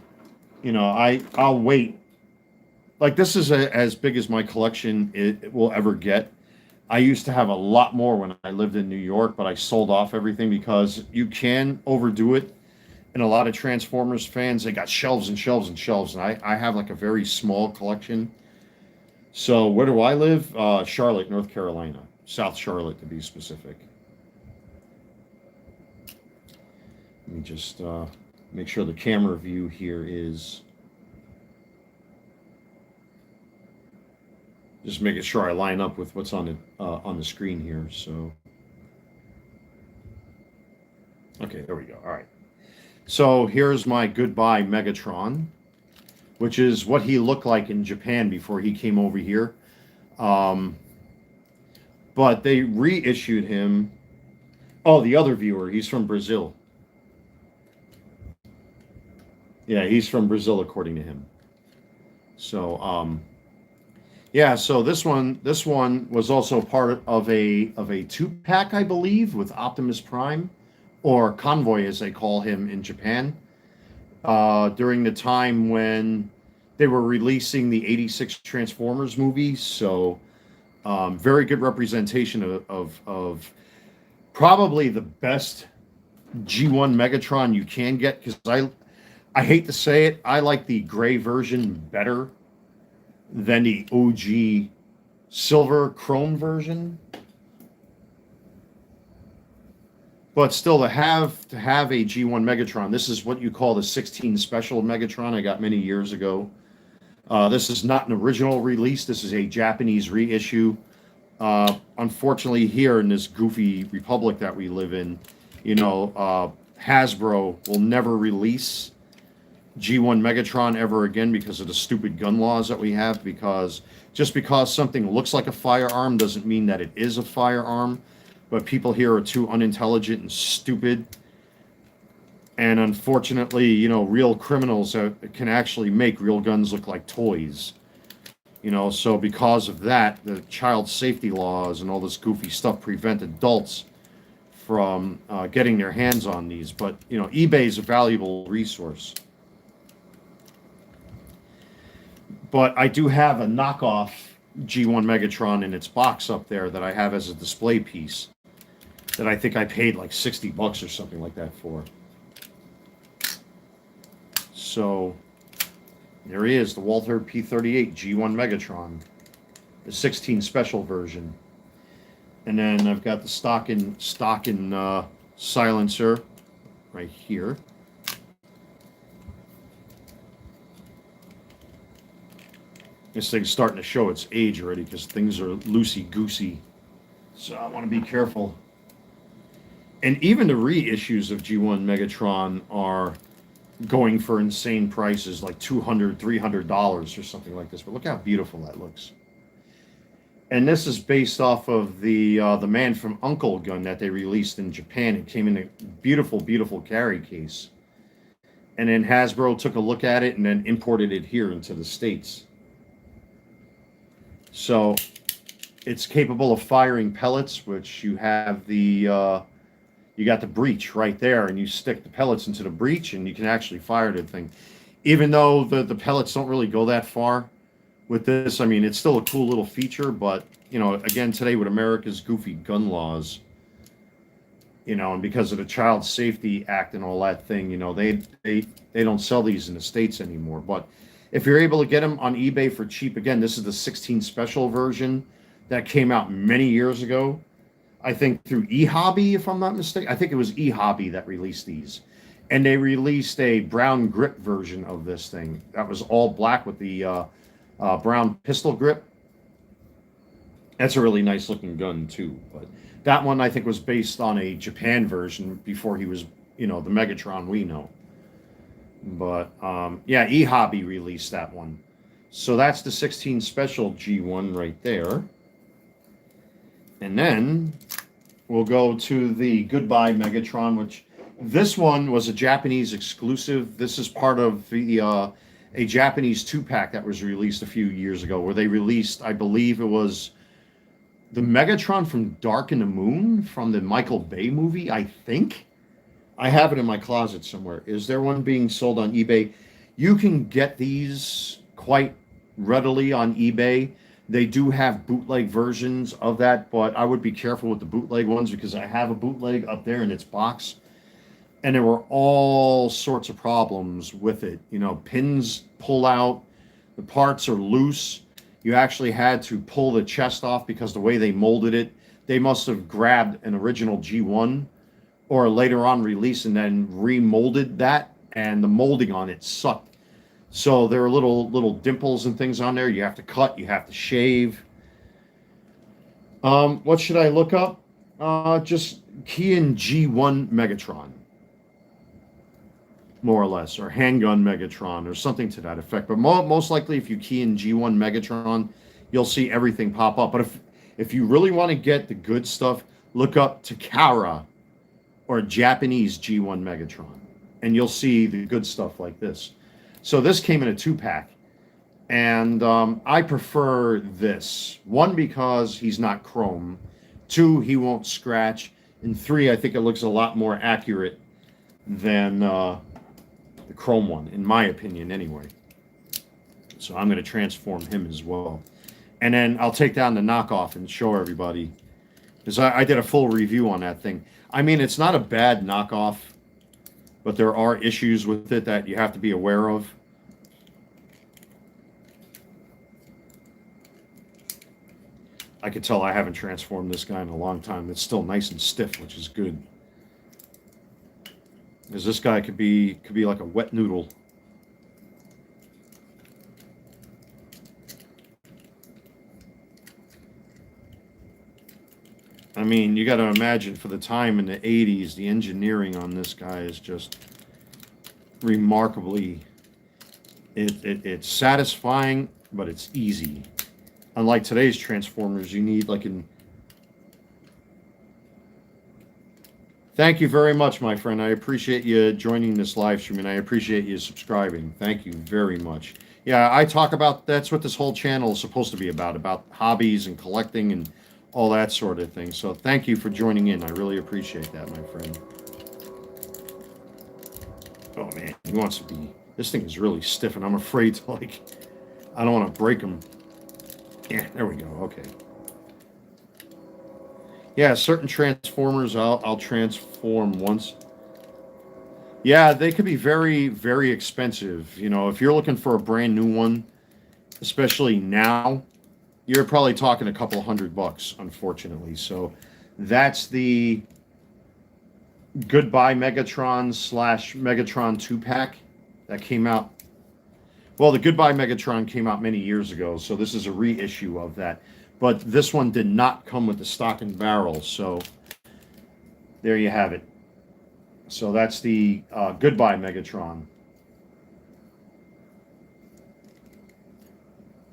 wait. Like, this is as big as my collection it will ever get. I used to have a lot more when I lived in New York, but I sold off everything because you can overdo it. And a lot of Transformers fans, they got shelves and shelves and shelves, and I have like a very small collection. So where do I live? Charlotte, North Carolina. South Charlotte, to be specific. Let me just make sure the camera view here is... Just making sure I line up with what's on the screen here. So, okay, there we go. All right. So here's my goodbye Megatron, which is what he looked like in Japan before he came over here. But they reissued him. Oh, the other viewer, he's from Brazil. Yeah, he's from Brazil, according to him. So, yeah, so this one was also part of a 2-pack, I believe, with Optimus Prime, or Convoy as they call him in Japan, during the time when they were releasing the '86 Transformers movies. So very good representation of probably the best G1 Megatron you can get, because I hate to say it, I like the gray version better than the OG silver chrome version. But still, to have a G1 Megatron, this is what you call the 16 special Megatron I got many years ago. This is not an original release. This is a Japanese reissue. Unfortunately, here in this goofy republic that we live in, Hasbro will never release G1 Megatron ever again because of the stupid gun laws that we have. Because just because something looks like a firearm doesn't mean that it is a firearm. But people here are too unintelligent and stupid And unfortunately, you know, real criminals can actually make real guns look like toys. You know, so because of that, the child safety laws and all this goofy stuff prevent adults from getting their hands on these. But, you know, eBay is a valuable resource. But I do have a knockoff G1 Megatron in its box up there that I have as a display piece that I think I paid like $60 or something like that for. So there he is, the Walther P38 G1 Megatron, the 16 special version. And then I've got the stock in silencer right here. This thing's starting to show its age already because things are loosey-goosey. So I want to be careful. And even the reissues of G1 Megatron are going for insane prices, like $200, $300 or something like this. But look how beautiful that looks. And this is based off of the Man from U.N.C.L.E. gun that they released in Japan. It came in a beautiful, beautiful carry case. And then Hasbro took a look at it and then imported it here into the States. So it's capable of firing pellets, which you have the you got the breech right there, and you stick the pellets into the breech, and you can actually fire the thing. Even though the pellets don't really go that far with this, I mean, it's still a cool little feature, but, you know, again, today with America's goofy gun laws, you know, and because of the Child Safety Act and all that thing, you know, they don't sell these in the States anymore. But if you're able to get them on eBay for cheap, again, this is the 16 special version that came out many years ago. I think through eHobby, if I'm not mistaken. I think it was eHobby that released these. And they released a brown grip version of this thing. That was all black with the brown pistol grip. That's a really nice looking gun too. But that one I think was based on a Japan version before he was, you know, the Megatron we know. But yeah, eHobby released that one. So that's the 16 special G1 right there. And then we'll go to the Goodbye Megatron, which this one was a Japanese exclusive. This is part of the a Japanese 2-pack that was released a few years ago, where they released, I believe it was the Megatron from Dark in the Moon from the Michael Bay movie, I think. I have it in my closet somewhere. Is there one being sold on eBay? You can get these quite readily on eBay. They do have bootleg versions of that, but I would be careful with the bootleg ones because I have a bootleg up there in its box. And there were all sorts of problems with it. You know, pins pull out, the parts are loose. You actually had to pull the chest off because the way they molded it, they must have grabbed an original G1 or later on released and then remolded that, and the molding on it sucked. So there are little dimples and things on there. You have to cut, you have to shave. What should I look up? Just key in G1 Megatron, more or less, or handgun Megatron, or something to that effect. But most likely, if you key in G1 Megatron, you'll see everything pop up. But if you really want to get the good stuff, look up Takara or Japanese G1 Megatron, and you'll see the good stuff like this. So this came in a 2-pack, and I prefer this. 1, because he's not chrome. 2, he won't scratch. And 3, I think it looks a lot more accurate than the chrome one, in my opinion anyway. So I'm going to transform him as well. And then I'll take down the knockoff and show everybody, because I did a full review on that thing. I mean, it's not a bad knockoff, but there are issues with it that you have to be aware of. I could tell I haven't transformed this guy in a long time. It's still nice and stiff, which is good. Because this guy could be like a wet noodle. I mean, you got to imagine for the time in the 80s, the engineering on this guy is just remarkably, it's satisfying, but it's easy. Unlike today's Transformers, you need like in Thank you very much, my friend. I appreciate you joining this live stream, and I appreciate you subscribing. Thank you very much. Yeah, I talk about that's what this whole channel is supposed to be about hobbies and collecting and all that sort of thing. So thank you for joining in. I really appreciate that, my friend. Oh man, he wants to be. This thing is really stiff, and I'm afraid to I don't want to break him. Yeah, there we go. Okay. Yeah, certain transformers I'll transform once. Yeah, they could be very, very expensive. You know, if you're looking for a brand new one, especially now, you're probably talking a couple $100, unfortunately. So that's the Goodbye Megatron / Megatron 2-pack that came out. Well, the Goodbye Megatron came out many years ago, so this is a reissue of that. But this one did not come with the stock and barrel, so there you have it. So that's the Goodbye Megatron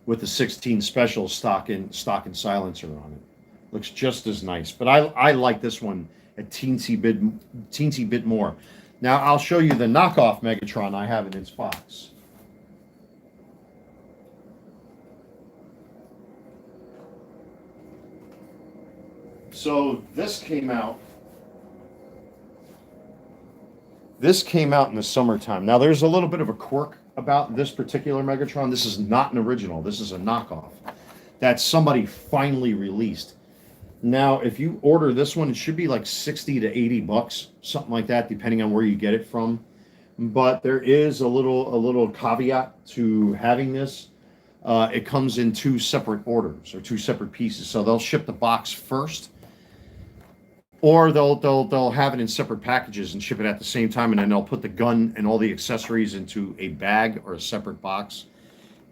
with the 16 special stock and silencer on it. Looks just as nice, but I like this one a teensy bit more. Now I'll show you the knockoff Megatron I have in its box. So this came out in the summertime. Now there's a little bit of a quirk about this particular Megatron. This is not an original. This is a knockoff that somebody finally released. Now, if you order this one, it should be like 60 to 80 bucks, something like that, depending on where you get it from. But there is a little caveat to having this. It comes in 2 separate orders or 2 separate pieces. So they'll ship the box first, or they'll have it in separate packages and ship it at the same time, and then they'll put the gun and all the accessories into a bag or a separate box.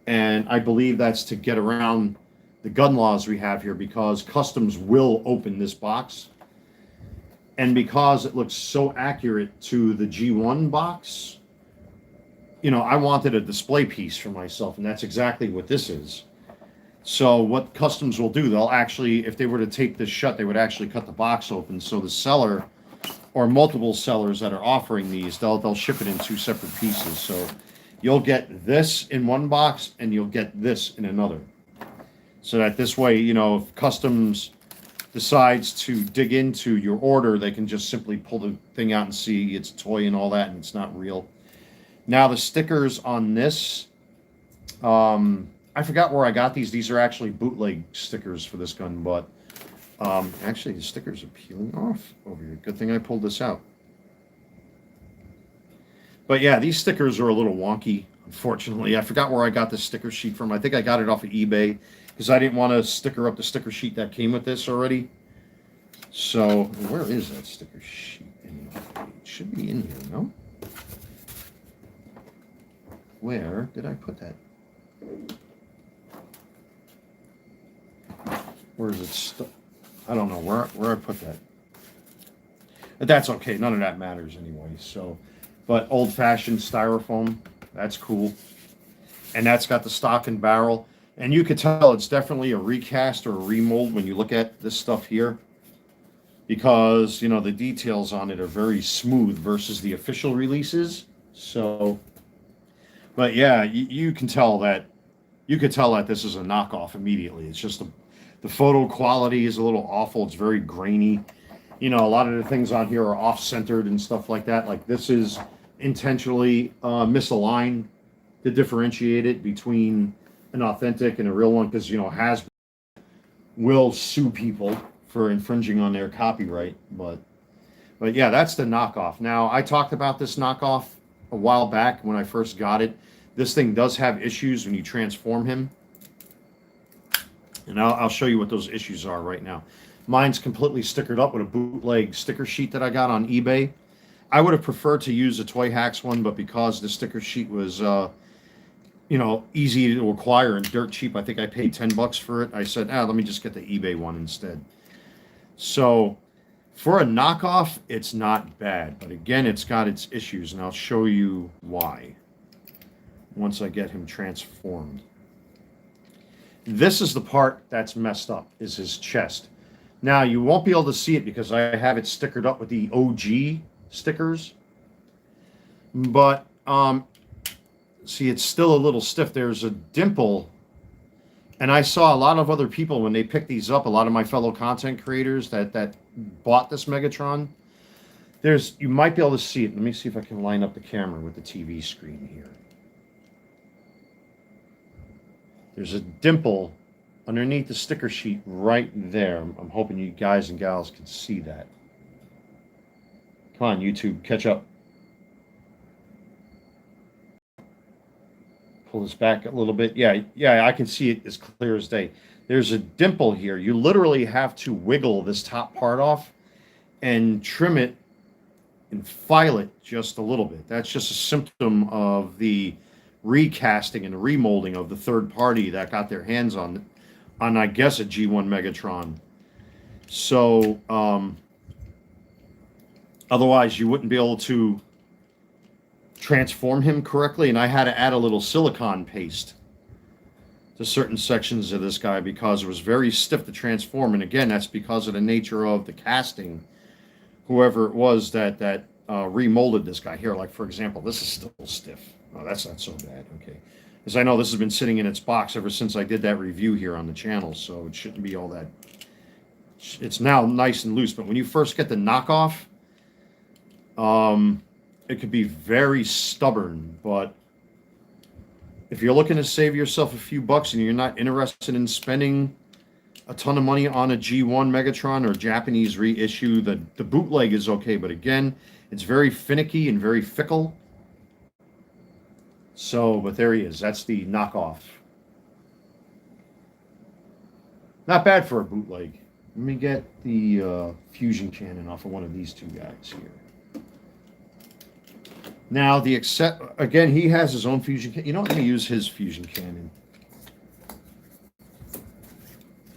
And I believe that's to get around the gun laws we have here, because customs will open this box, and because it looks so accurate to the G1 box, you know, I wanted a display piece for myself, and that's exactly what this is. So what customs will do, they'll actually, if they were to tape this shut, they would actually cut the box open. So the seller, or multiple sellers that are offering these, they'll ship it in 2 separate pieces. So you'll get this in one box and you'll get this in another. So that this way, you know, if customs decides to dig into your order, they can just simply pull the thing out and see it's a toy and all that, and it's not real. Now the stickers on this, I forgot where I got these. These are actually bootleg stickers for this gun, but actually the stickers are peeling off over here. Good thing I pulled this out. But yeah, these stickers are a little wonky, unfortunately. I forgot where I got this sticker sheet from. I think I got it off of eBay, because I didn't want to sticker up the sticker sheet that came with this already. So where is that sticker sheet anyway? It should be in here, no? Where did I put that? Where is it? I don't know where I put that. But that's okay. None of that matters anyway. So, but old-fashioned styrofoam, that's cool. And that's got the stock and barrel. And you could tell it's definitely a recast or a remold when you look at this stuff here, because, you know, the details on it are very smooth versus the official releases. So, but yeah, you can tell that, this is a knockoff immediately. It's just the photo quality is a little awful. It's very grainy. You know, a lot of the things on here are off-centered and stuff like that. Like this is intentionally misaligned to differentiate it between an authentic and a real one, because, you know, Hasbro will sue people for infringing on their copyright. But yeah, that's the knockoff. Now, I talked about this knockoff a while back when I first got it. This thing does have issues when you transform him, and I'll show you what those issues are right now. Mine's completely stickered up with a bootleg sticker sheet that I got on eBay. I would have preferred to use a Toy Hacks one, but because the sticker sheet was you know, easy to acquire and dirt cheap, I think I paid $10 for it. I said, let me just get the eBay one instead. So for a knockoff, it's not bad, but again, it's got its issues, and I'll show you why once I get him transformed. This is the part that's messed up, is his chest. Now, you won't be able to see it because I have it stickered up with the OG stickers. But, see, it's still a little stiff. There's a dimple. And I saw a lot of other people when they picked these up, a lot of my fellow content creators that bought this Megatron. You might be able to see it. Let me see if I can line up the camera with the TV screen here. There's a dimple underneath the sticker sheet right there. I'm hoping you guys and gals can see that. Come on, YouTube, catch up. Pull this back a little bit. Yeah, I can see it as clear as day. There's a dimple here. You literally have to wiggle this top part off and trim it and file it just a little bit. That's just a symptom of the recasting and remolding of the third party that got their hands on I guess a G1 Megatron. So otherwise you wouldn't be able to transform him correctly, and I had to add a little silicone paste to certain sections of this guy because it was very stiff to transform. And again, that's because of the nature of the casting. Whoever it was that remolded this guy here, like for example, this is still stiff. Oh, that's not so bad. Okay, because I know this has been sitting in its box ever since I did that review here on the channel, so it shouldn't be all that. It's now nice and loose, but when you first get the knockoff, it could be very stubborn. But if you're looking to save yourself a few bucks and you're not interested in spending a ton of money on a G1 Megatron or Japanese reissue, the bootleg is okay. But again, it's very finicky and very fickle. So, but there he is. That's the knockoff. Not bad for a bootleg. Let me get the fusion cannon off of one of these two guys here. Now, again, he has his own fusion cannon. You know what? I'm going to use his fusion cannon.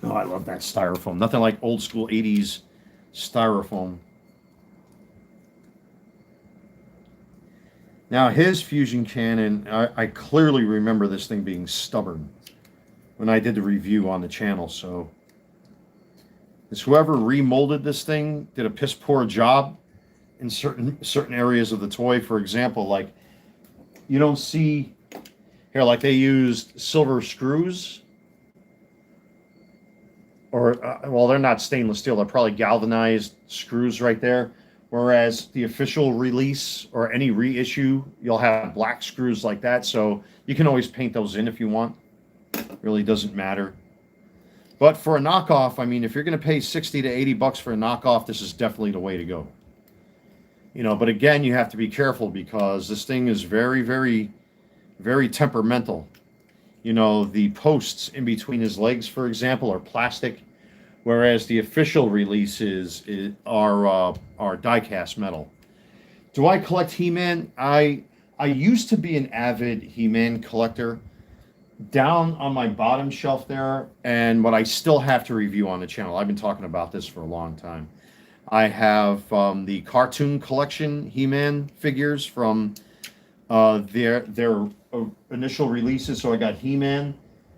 Oh, I love that styrofoam. Nothing like old school 80s styrofoam. Now, his fusion cannon, I clearly remember this thing being stubborn when I did the review on the channel. So, whoever remolded this thing did a piss poor job in certain areas of the toy. For example, like you don't see here, like they used silver screws, or well, they're not stainless steel. They're probably galvanized screws right there. Whereas the official release or any reissue, you'll have black screws like that. So you can always paint those in if you want. It really doesn't matter. But for a knockoff, I mean, if you're going to pay 60 to 80 bucks for a knockoff, this is definitely the way to go. You know, but again, you have to be careful because this thing is very, very, very temperamental. You know, the posts in between his legs, for example, are plastic, whereas the official releases are die-cast metal. Do I collect He-Man? I used to be an avid He-Man collector. Down on my bottom shelf there, and what I still have to review on the channel, I've been talking about this for a long time. I have the cartoon collection He-Man figures from their initial releases. So I got He-Man,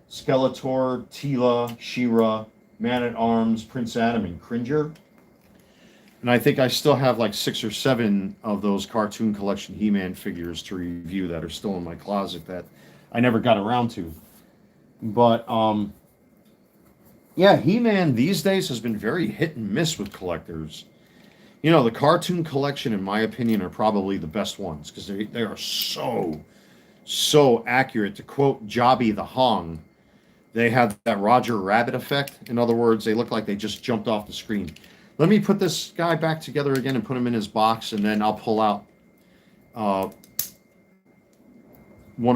Skeletor, Teela, She-Ra, Man-at-Arms, Prince Adam, and Cringer. And I think I still have like 6 or 7 of those cartoon collection He-Man figures to review that are still in my closet that I never got around to. But yeah, He-Man these days has been very hit and miss with collectors. You know, the cartoon collection, in my opinion, are probably the best ones because they are so accurate. To quote Jobby the Hong, they have that Roger Rabbit effect. In other words, they look like they just jumped off the screen. Let me put this guy back together again and put him in his box, and then I'll pull out 1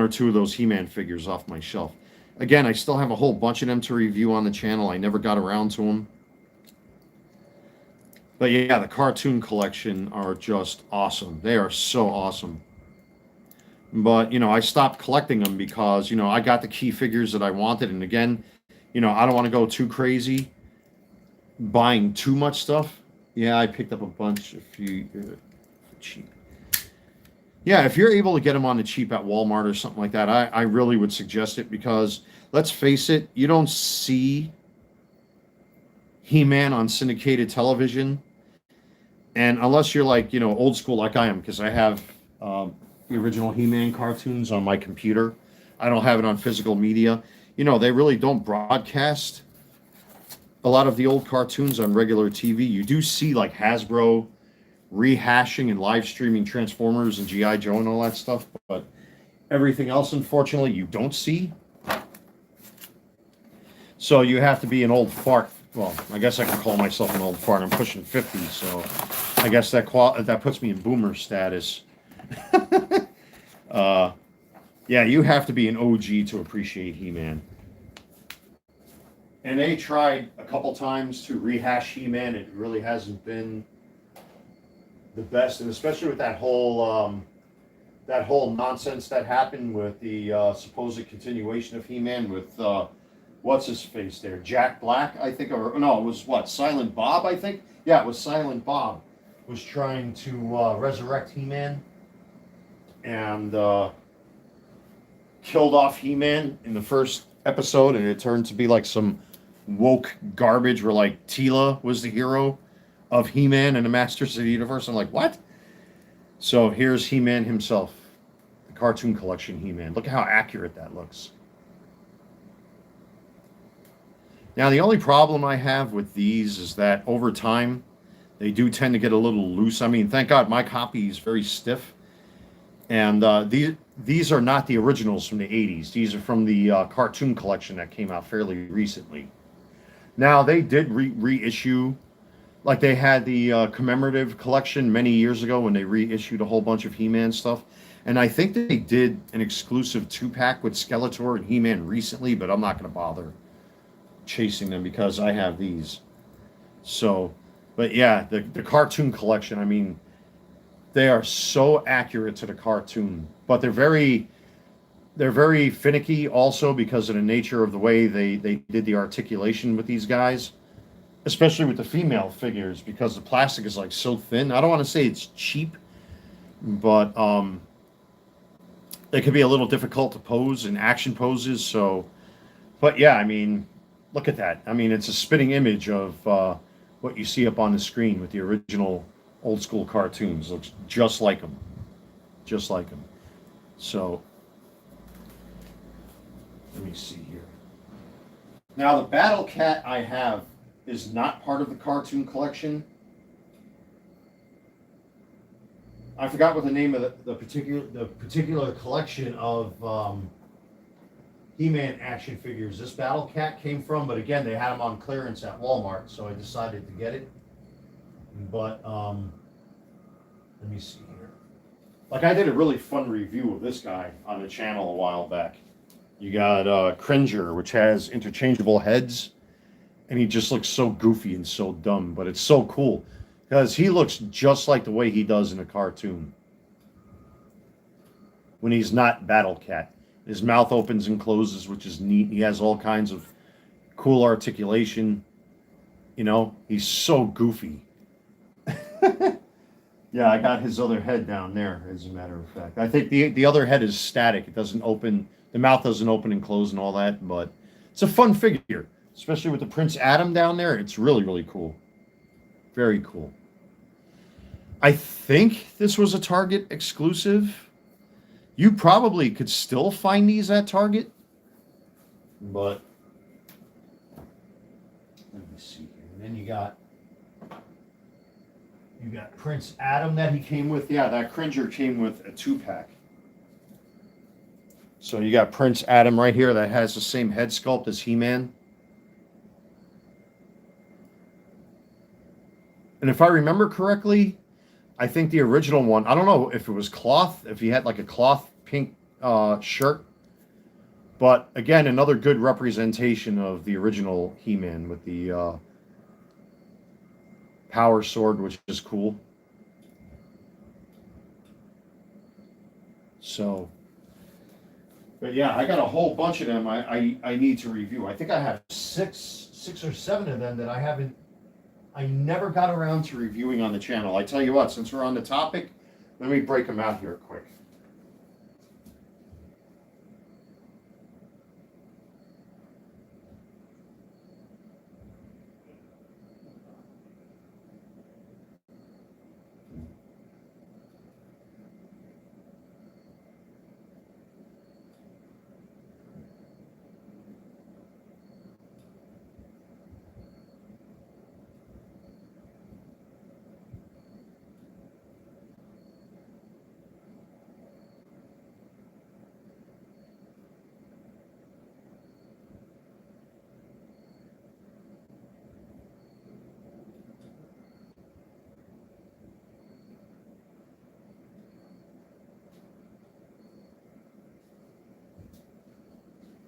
or 2 of those He-Man figures off my shelf. Again, I still have a whole bunch of them to review on the channel. I never got around to them. But yeah, the cartoon collection are just awesome. They are so awesome. But, you know, I stopped collecting them because, you know, I got the key figures that I wanted. And again, you know, I don't want to go too crazy buying too much stuff. Yeah, I picked up a bunch cheap. Yeah, if you're able to get them on the cheap at Walmart or something like that, I really would suggest it because, let's face it, you don't see He-Man on syndicated television. And unless you're like, old school like I am, because I have the original He-Man cartoons on my computer, I don't have it on physical media. They really don't broadcast a lot of the old cartoons on regular TV. You do see like Hasbro rehashing and live streaming Transformers and G.I. Joe and all that stuff, but everything else, unfortunately, you don't see. So you have to be an old fart. Well, I guess I can call myself an old fart. I'm pushing 50, so I guess that puts me in boomer status. Yeah, you have to be an OG to appreciate He-Man. And they tried a couple times to rehash He-Man. It really hasn't been the best, and especially with that whole nonsense that happened with the supposed continuation of He-Man with what's his face there, Jack Black, I think, or no, it was what, Silent Bob, I think. Yeah, it was Silent Bob was trying to resurrect He-Man and killed off He-Man in the first episode, and it turned to be like some woke garbage where like Teela was the hero of He-Man and the Masters of the Universe. I'm like, what? So here's He-Man himself, the cartoon collection He-Man. Look at how accurate that looks. Now, the only problem I have with these is that over time, they do tend to get a little loose. I mean, thank God my copy is very stiff. And these are not the originals from the 80s. These are from the cartoon collection that came out fairly recently. Now, they did reissue, like they had the commemorative collection many years ago when they reissued a whole bunch of He-Man stuff. And I think they did an exclusive 2-pack with Skeletor and He-Man recently, but I'm not going to bother chasing them because I have these. So, but yeah, the cartoon collection, I mean, they are so accurate to the cartoon, but they're very finicky also because of the nature of the way they did the articulation with these guys, especially with the female figures, because the plastic is like so thin. I don't want to say it's cheap, but it can be a little difficult to pose in action poses. So, but yeah, I mean, look at that. I mean, it's a spitting image of what you see up on the screen with the original old school cartoons. Looks just like them. Just like them. So, let me see here. Now, the Battle Cat I have is not part of the cartoon collection. I forgot what the name of the particular collection of He-Man action figures this Battle Cat came from, but again, they had them on clearance at Walmart, so I decided to get it. But let me see here. Like, I did a really fun review of this guy on the channel a while back. You got Cringer, which has interchangeable heads, and he just looks so goofy and so dumb, but it's so cool because he looks just like the way he does in a cartoon when he's not Battle Cat. His mouth opens and closes, which is neat. He has all kinds of cool articulation. He's so goofy. Yeah, I got his other head down there, as a matter of fact. I think the other head is static. It doesn't open, the mouth doesn't open and close and all that, but it's a fun figure, especially with the Prince Adam down there. It's really, really cool. Very cool. I think this was a Target exclusive. You probably could still find these at Target, but let me see here. And then you got Prince Adam that he came with. Yeah, that Cringer came with a 2-pack. So you got Prince Adam right here that has the same head sculpt as He-Man. And if I remember correctly, I think the original one, I don't know if it was cloth, if he had like a cloth pink shirt. But again, another good representation of the original He-Man with the power sword, which is cool. So, but yeah, I got a whole bunch of them I need to review. I think I have six or seven of them that I never got around to reviewing on the channel. I tell you what, since we're on the topic, let me break them out here quick.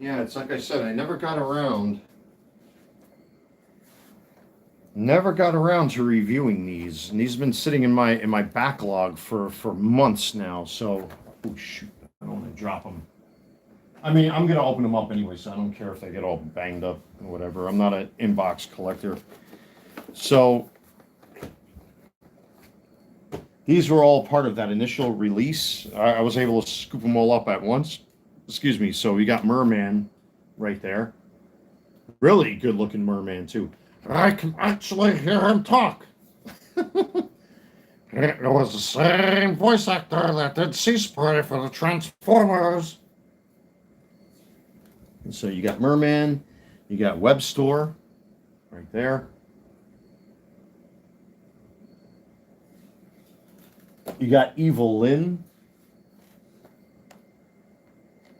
Yeah, it's like I said, I never got around to reviewing these, and these have been sitting in my backlog for months now. So, oh shoot, I don't want to drop them. I mean, I'm gonna open them up anyway, so I don't care if they get all banged up or whatever. I'm not an inbox collector. So these were all part of that initial release. I was able to scoop them all up at once. Excuse me. So we got Merman right there. Really good looking Merman too. I can actually hear him talk. It was the same voice actor that did Sea Spray for the Transformers. And so you got Merman, you got Web Store right there. You got Evil Lynn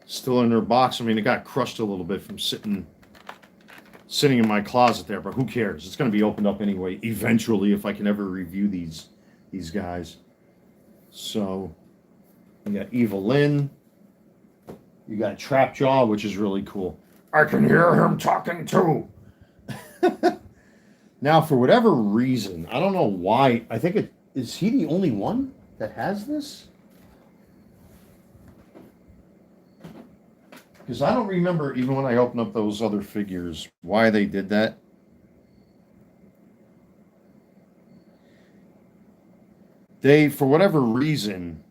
still in her box. I mean, it got crushed a little bit from sitting in my closet there, but who cares? It's going to be opened up anyway eventually if I can ever review these guys. So you got Evil Lynn. You got Trapjaw, which is really cool. I can hear him talking too. Now, for whatever reason, I don't know why. I think is he the only one that has this? Because I don't remember, even when I opened up those other figures, why they did that. They, for whatever reason,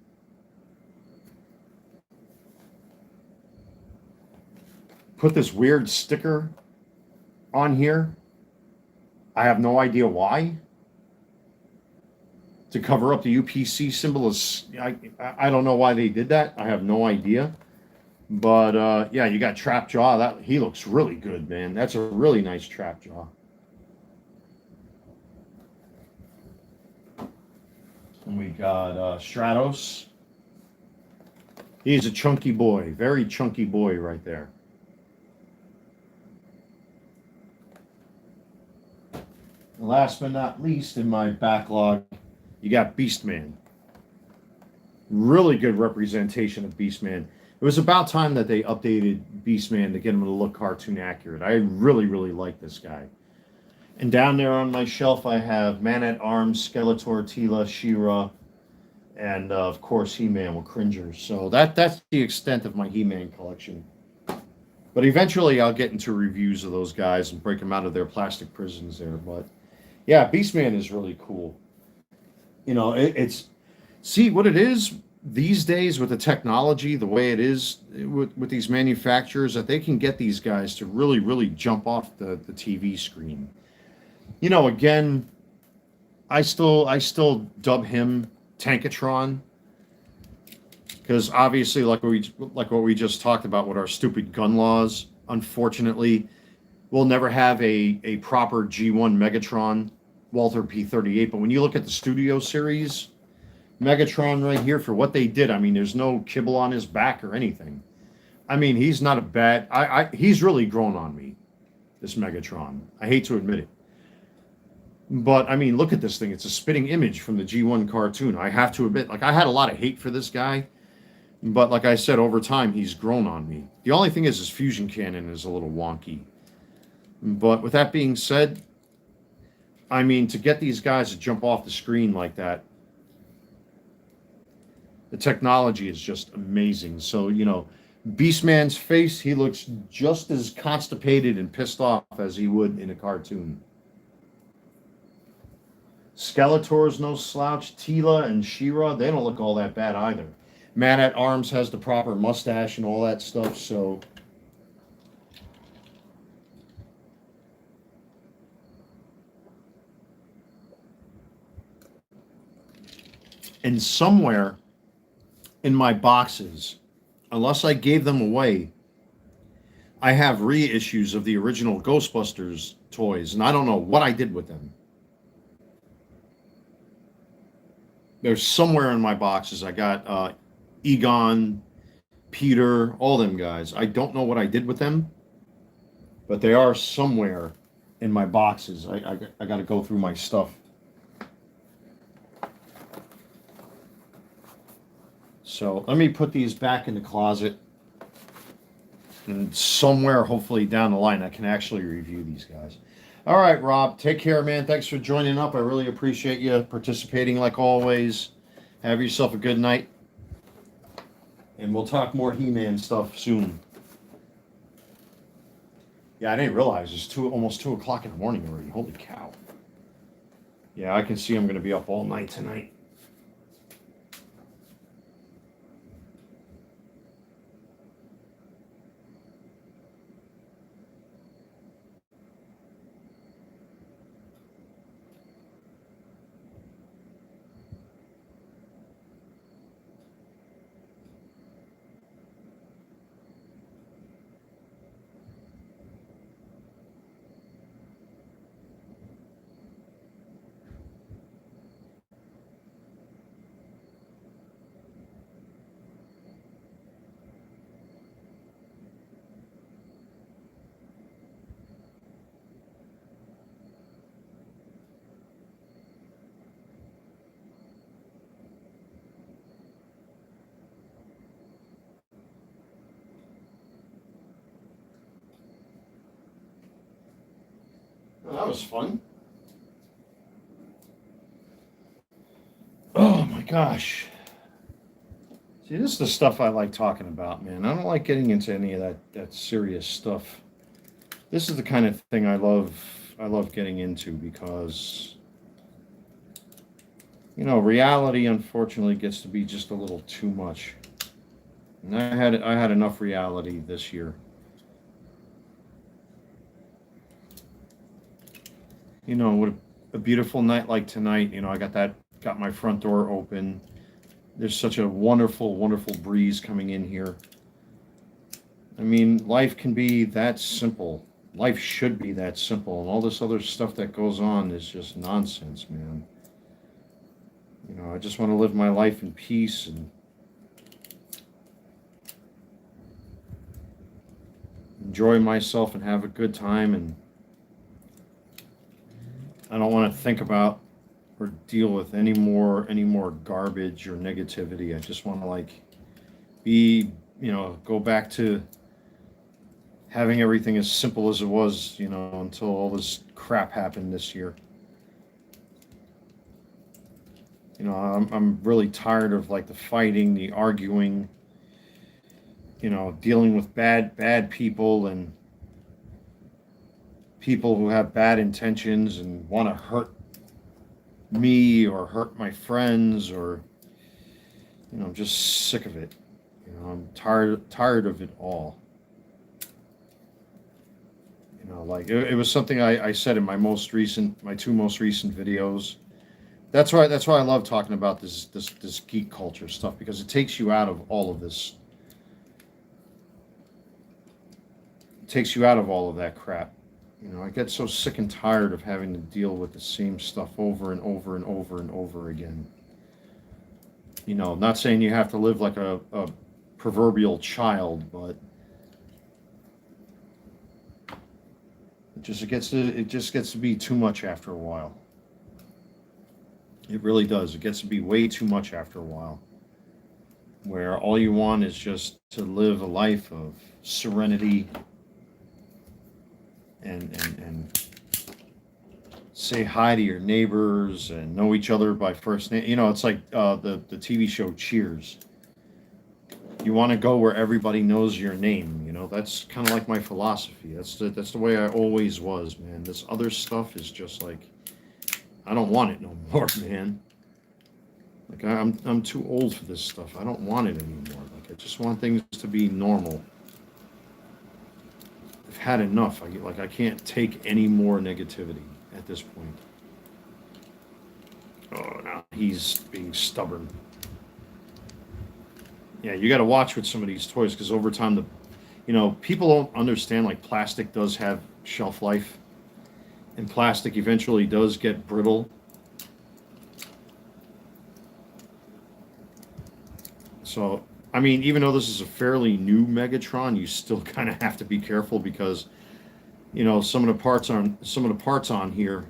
put this weird sticker on here. I have no idea why. To cover up the UPC symbol is, I don't know why they did that. I have no idea. But yeah, you got Trapjaw. That he looks really good, man. That's a really nice Trapjaw. And we got Stratos. He's a chunky boy, very chunky boy right there. And last but not least, in my backlog, you got Beastman. Really good representation of Beastman. It was about time that they updated Beastman to get him to look cartoon accurate. I really, really like this guy. And down there on my shelf, I have Man-at-Arms, Skeletor, Teela, She-Ra, and of course He-Man with Cringer. So that's the extent of my He-Man collection. But eventually I'll get into reviews of those guys and break them out of their plastic prisons there. But yeah, Beastman is really cool. You know, it's see what it is these days with the technology, the way it is with these manufacturers, that they can get these guys to really, really jump off the TV screen. You know, again, I still dub him Tankatron, because obviously, like what we just talked about with our stupid gun laws, unfortunately, we'll never have a proper G1 Megatron Walther P38. But when you look at the Studio Series Megatron right here, for what they did, I mean, there's no kibble on his back or anything. I mean, he's not a bad. He's really grown on me, this Megatron. I hate to admit it. But, I mean, look at this thing. It's a spitting image from the G1 cartoon. I have to admit, like, I had a lot of hate for this guy. But, like I said, over time, he's grown on me. The only thing is his fusion cannon is a little wonky. But with that being said, I mean, to get these guys to jump off the screen like that, the technology is just amazing. So, you know, Beastman's face, he looks just as constipated and pissed off as he would in a cartoon. Skeletor's no slouch. Teela and She-Ra, they don't look all that bad either. Man-at-Arms has the proper mustache and all that stuff, so... And somewhere in my boxes, unless I gave them away, I have reissues of the original Ghostbusters toys, and I don't know what I did with them. There's somewhere in my boxes. I got Egon, Peter, all them guys. I don't know what I did with them, but they are somewhere in my boxes. I got to go through my stuff. So let me put these back in the closet. And somewhere, hopefully down the line, I can actually review these guys. All right, Rob, take care, man. Thanks for joining up. I really appreciate you participating like always. Have yourself a good night. And we'll talk more He-Man stuff soon. Yeah, I didn't realize it's almost 2 o'clock in the morning already. Holy cow. Yeah, I can see I'm going to be up all night tonight. Well, that was fun. Oh my gosh. See, this is the stuff I like talking about, man. I don't like getting into any of that serious stuff. This is the kind of thing I love getting into because reality unfortunately gets to be just a little too much. And I had enough reality this year. What a beautiful night like tonight. I got my front door open. There's such a wonderful, wonderful breeze coming in here. I mean, life can be that simple. Life should be that simple. And all this other stuff that goes on is just nonsense, man. I just want to live my life in peace and enjoy myself and have a good time. And I don't want to think about or deal with any more garbage or negativity. I just want to go back to having everything as simple as it was, until all this crap happened this year. I'm really tired of the fighting, the arguing, dealing with bad people and people who have bad intentions and want to hurt me or hurt my friends, or I'm just sick of it. I'm tired of it all. It was something I said in my two most recent videos. That's why I love talking about this geek culture stuff, because it takes you out of all of this. It takes you out of all of that crap. I get so sick and tired of having to deal with the same stuff over and over and over and over again. Not saying you have to live like a proverbial child, but it just gets to be too much after a while. It really does. It gets to be way too much after a while, where all you want is just to live a life of serenity and say hi to your neighbors and know each other by first name. It's like the TV show Cheers. You want to go where everybody knows your name. That's kind of like my philosophy. That's the way I always was, man. This other stuff is just I don't want it no more, man. I'm too old for this stuff. I don't want it anymore. I just want things to be normal. I've had enough. I can't take any more negativity at this point. Oh, now he's being stubborn. Yeah, you got to watch with some of these toys, because over time, people don't understand, plastic does have shelf life, and plastic eventually does get brittle. So, I mean, even though this is a fairly new Megatron, you still kind of have to be careful, because some of the parts on here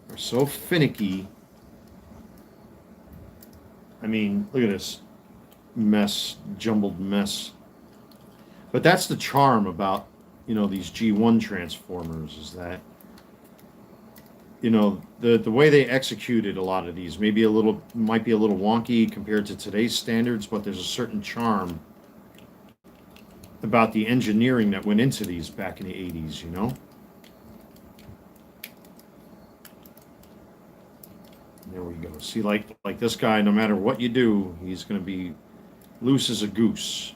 are so finicky. I mean, look at this jumbled mess. But that's the charm about, these G1 transformers, is that, the way they executed a lot of these might be a little wonky compared to today's standards, but there's a certain charm about the engineering that went into these back in the 80s, There we go. See, like this guy, no matter what you do, he's going to be loose as a goose.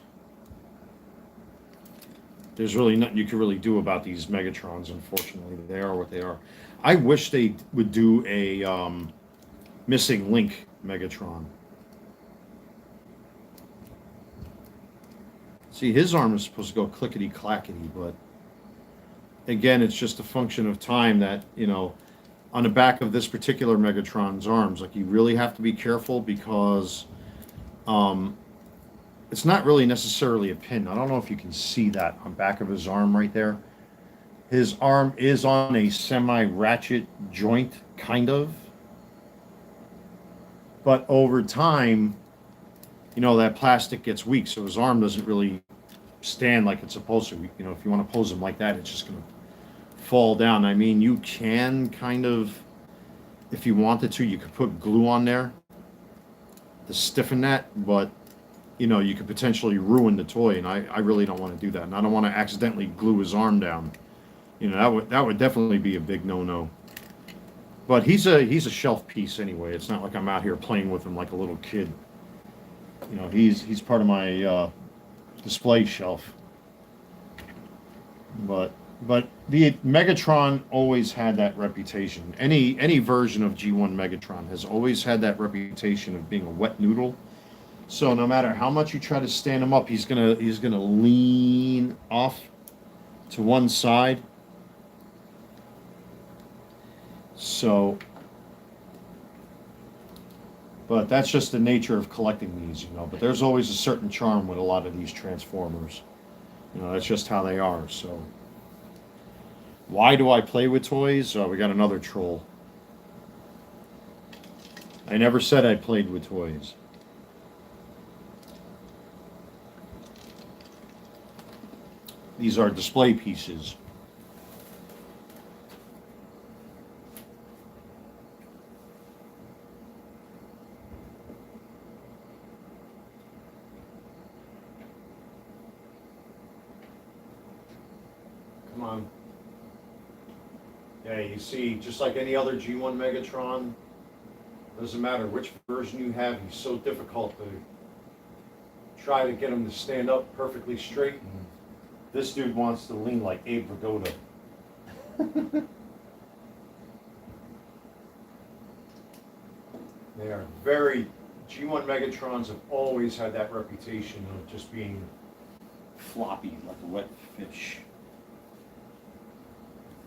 There's really nothing you can really do about these Megatrons, unfortunately. They are what they are. I wish they would do a missing link Megatron. See, his arm is supposed to go clickety-clackety, but again, it's just a function of time that, on the back of this particular Megatron's arms, like, you really have to be careful because it's not really necessarily a pin. I don't know if you can see that on back of his arm right there. His arm is on a semi-ratchet joint, kind of. But over time, that plastic gets weak, so his arm doesn't really stand like it's supposed to. If you want to pose him like that, it's just going to fall down. I mean, you can kind of, if you wanted to, you could put glue on there to stiffen that, but you could potentially ruin the toy, and I really don't want to do that, and I don't want to accidentally glue his arm down. That would definitely be a big no-no. But he's a shelf piece anyway. It's not like I'm out here playing with him like a little kid. He's part of my display shelf. But the Megatron always had that reputation. Any version of G1 Megatron has always had that reputation of being a wet noodle. So no matter how much you try to stand him up, he's gonna lean off to one side. So, but that's just the nature of collecting these, But there's always a certain charm with a lot of these Transformers. That's just how they are. So, why do I play with toys? We got another troll. I never said I played with toys. These are display pieces. Come on. Yeah, you see, just like any other G1 Megatron, doesn't matter which version you have, he's so difficult to try to get him to stand up perfectly straight. And this dude wants to lean like Abe Vigoda. They are G1 Megatrons have always had that reputation of just being floppy like a wet fish.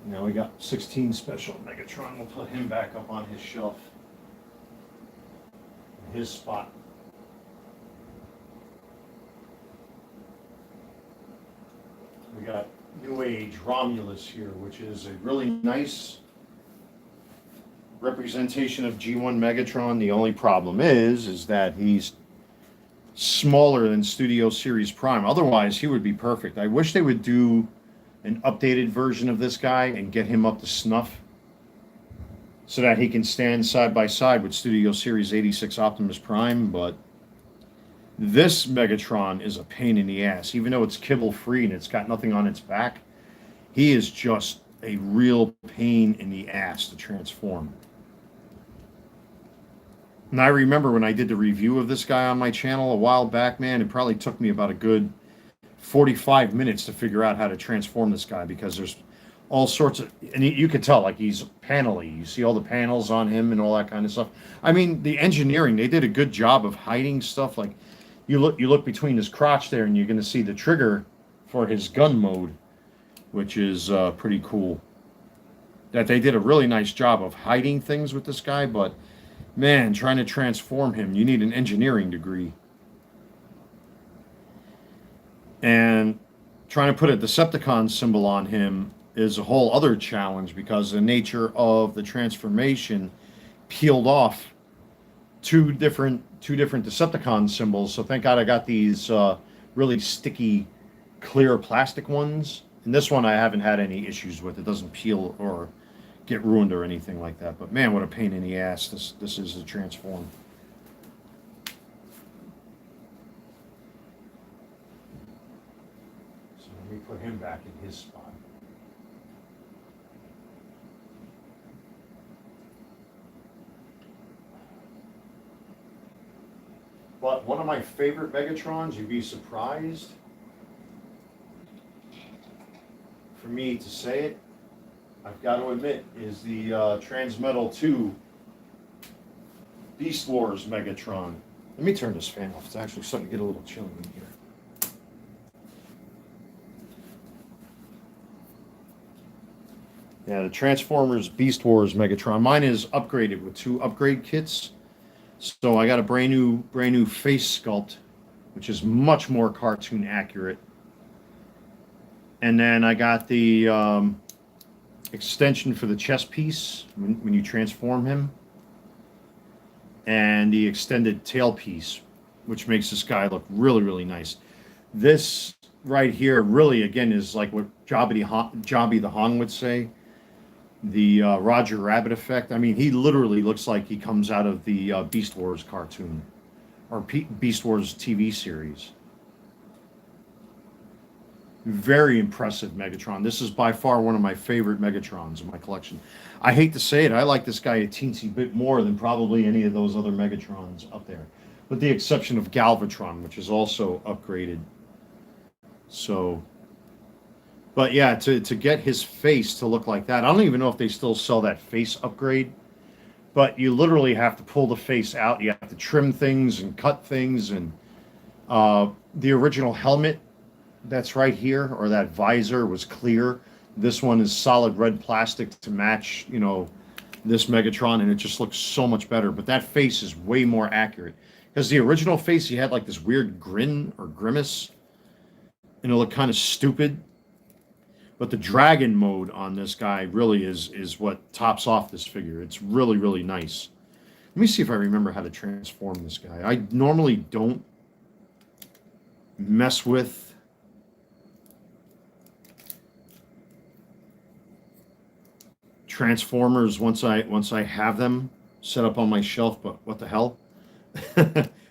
Now we got 16 Special Megatron. We'll put him back up on his shelf. His spot. We got New Age Romulus here, which is a really nice representation of G1 Megatron. The only problem is that he's smaller than Studio Series Prime. Otherwise, he would be perfect. I wish they would do an updated version of this guy and get him up to snuff so that he can stand side by side with Studio Series 86 Optimus Prime, but this Megatron is a pain in the ass. Even though it's kibble free and it's got nothing on its back, he is just a real pain in the ass to transform. And I remember when I did the review of this guy on my channel a while back, man, it probably took me about a good 45 minutes to figure out how to transform this guy, because there's all sorts of, and you can tell, like, he's panely. You see all the panels on him and all that kind of stuff. I mean, the engineering, they did a good job of hiding stuff. Like, you look between his crotch there, and you're going to see the trigger for his gun mode, which is pretty cool. That they did a really nice job of hiding things with this guy, but man, trying to transform him, you need an engineering degree. And trying to put a Decepticon symbol on him is a whole other challenge, because the nature of the transformation peeled off two different Decepticon symbols. So thank God I got these really sticky clear plastic ones. And this one I haven't had any issues with. It doesn't peel or get ruined or anything like that. But man, what a pain in the ass this is to transform. So let me put him back in his spot. But one of my favorite Megatrons, you'd be surprised for me to say it, I've got to admit, is the Transmetal 2 Beast Wars Megatron. Let me turn this fan off. It's actually starting to get a little chilly in here. Yeah, the Transformers Beast Wars Megatron. Mine is upgraded with 2 upgrade kits. So I got a brand new face sculpt, which is much more cartoon accurate. And then I got the extension for the chest piece when you transform him, and the extended tail piece, which makes this guy look really, really nice. This right here really, again, is like what Jobby the Hong would say, the Roger Rabbit effect. I mean, he literally looks like he comes out of the Beast Wars cartoon or Beast Wars TV series. Very impressive Megatron. This is by far one of my favorite Megatrons in my collection. I hate to say it, I like this guy a teensy bit more than probably any of those other Megatrons up there, with the exception of Galvatron, which is also upgraded. So, but yeah, to get his face to look like that, I don't even know if they still sell that face upgrade, but you literally have to pull the face out. You have to trim things and cut things, and the original helmet that's right here, or that visor, was clear. This one is solid red plastic to match, you know, this Megatron, and it just looks so much better. But that face is way more accurate, because the original face, he had like this weird grin or grimace, and it looked kind of stupid. But the dragon mode on this guy really is what tops off this figure. It's really, really nice. Let me see if I remember how to transform this guy. I normally don't mess with Transformers once I have them set up on my shelf, but what the hell?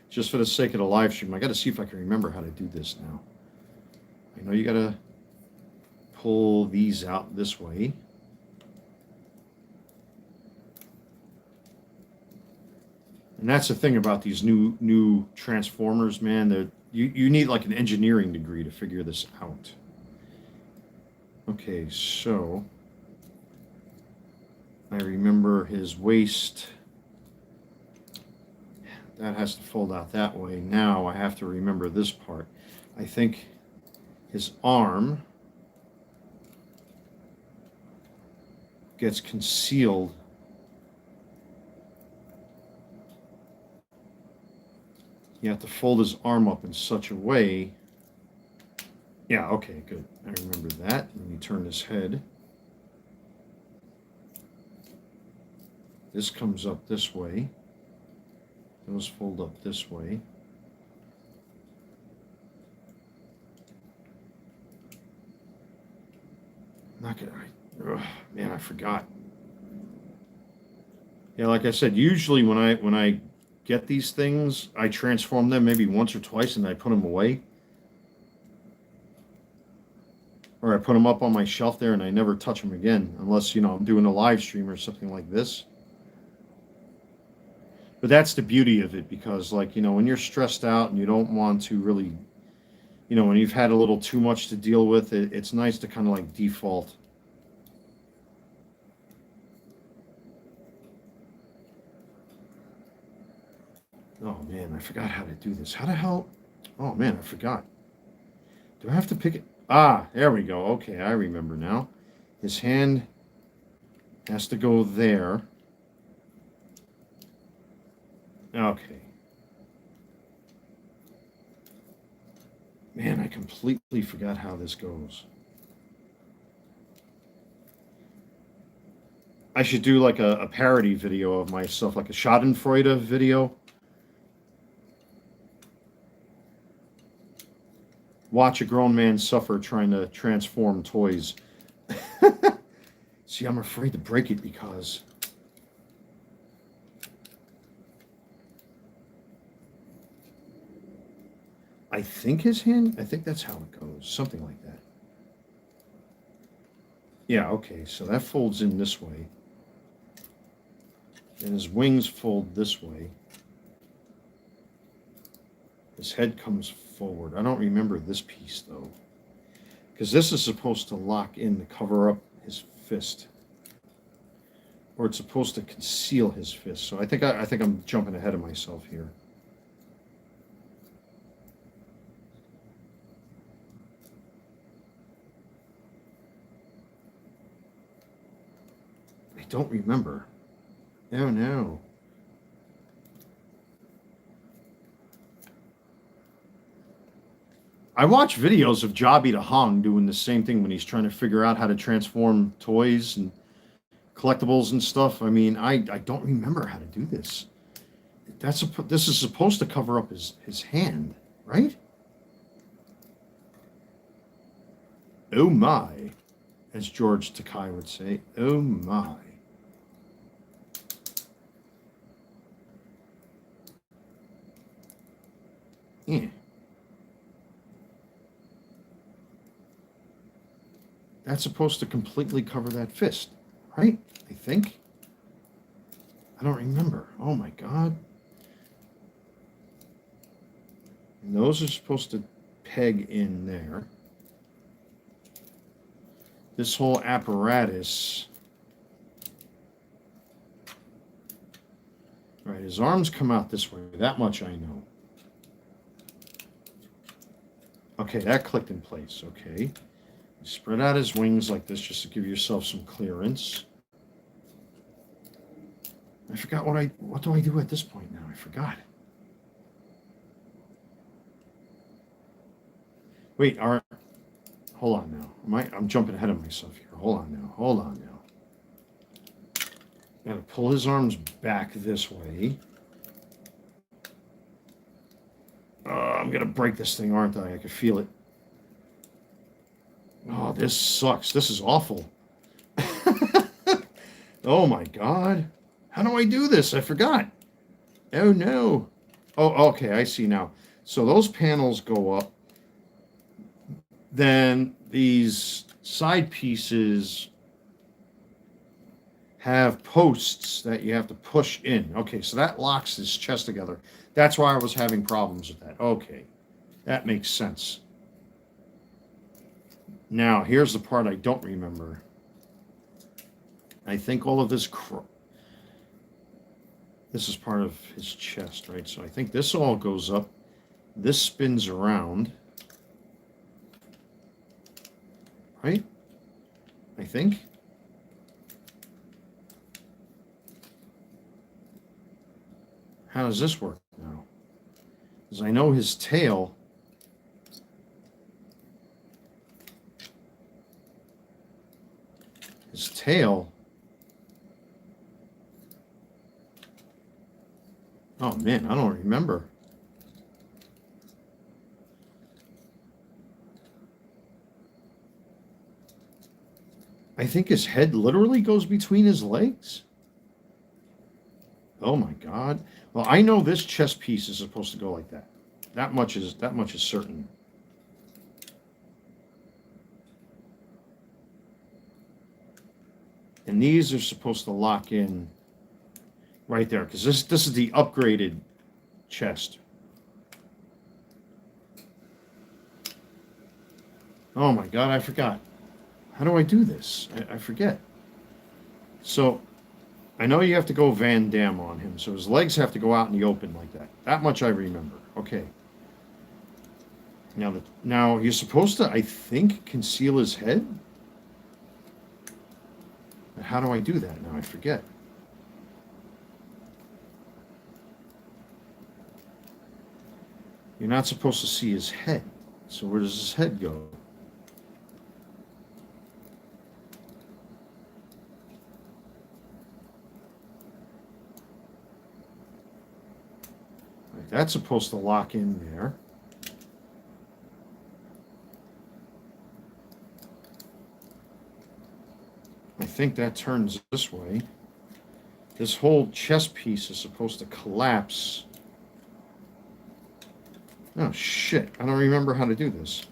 Just for the sake of the live stream, I got to see if I can remember how to do this now. I know you got to pull these out this way. And that's the thing about these new Transformers, man. That you need like an engineering degree to figure this out. Okay, so I remember his waist. That has to fold out that way. Now I have to remember this part. I think his arm gets concealed. You have to fold his arm up in such a way. Yeah, okay, good. I remember that. Let me turn his head. This comes up this way. Those fold up this way. Not gonna. Man, I forgot. Yeah, like I said, usually when I get these things, I transform them maybe once or twice, and I put them away, or I put them up on my shelf there, and I never touch them again, unless, you know, I'm doing a live stream or something like this. But that's the beauty of it, because, like, you know, when you're stressed out and you don't want to really, you know, when you've had a little too much to deal with, it's nice to kind of like default. Oh man, I forgot how to do this. How the hell? Oh man, I forgot. Do I have to pick it? Ah, there we go. Okay, I remember now. His hand has to go there. Okay. Man, I completely forgot how this goes. I should do like a parody video of myself, like a Schadenfreude video, watch a grown man suffer trying to transform toys. See, I'm afraid to break it because I think that's how it goes. Something like that. Yeah, okay, so that folds in this way. And his wings fold this way. His head comes forward. I don't remember this piece, though. Because this is supposed to lock in to cover up his fist. Or it's supposed to conceal his fist. So I think I'm jumping ahead of myself here. I don't remember. Oh, no. I watch videos of Jobby the Hong doing the same thing when he's trying to figure out how to transform toys and collectibles and stuff. I mean, I don't remember how to do this. This is supposed to cover up his hand, right? Oh my, as George Takai would say. Oh my. Yeah. That's supposed to completely cover that fist, right? I think. I don't remember. Oh my God. And those are supposed to peg in there. This whole apparatus. Right, his arms come out this way. That much I know. Okay, that clicked in place. Okay. Spread out his wings like this just to give yourself some clearance. I forgot what do I do at this point now? I forgot. Wait, hold on now. I'm jumping ahead of myself here. Hold on now. Gotta pull his arms back this way. I'm gonna break this thing, aren't I? I can feel it. Oh, this sucks. This is awful. Oh my God. How do I do this? I forgot. Oh no. Oh, okay, I see now. So those panels go up. Then these side pieces have posts that you have to push in. Okay, so that locks his chest together. That's why I was having problems with that. Okay, that makes sense. Now, here's the part I don't remember. I think all of this is part of his chest, right? So I think this all goes up. This spins around. Right? I think. How does this work now? Because I know his tail. His tail. Oh man, I don't remember. I think his head literally goes between his legs. Oh my God. Well, I know this chest piece is supposed to go like that. That much is certain. And these are supposed to lock in right there, because this is the upgraded chest. Oh my God, I forgot. How do I do this? I forget. So, I know you have to go Van Damme on him, so his legs have to go out in the open like that. That much I remember. Okay. Now you're supposed to, I think, conceal his head? But how do I do that now? I forget. You're not supposed to see his head. So where does his head go? Right, that's supposed to lock in there. think that turns this way. This whole chest piece is supposed to collapse. Oh, shit. I don't remember how to do this.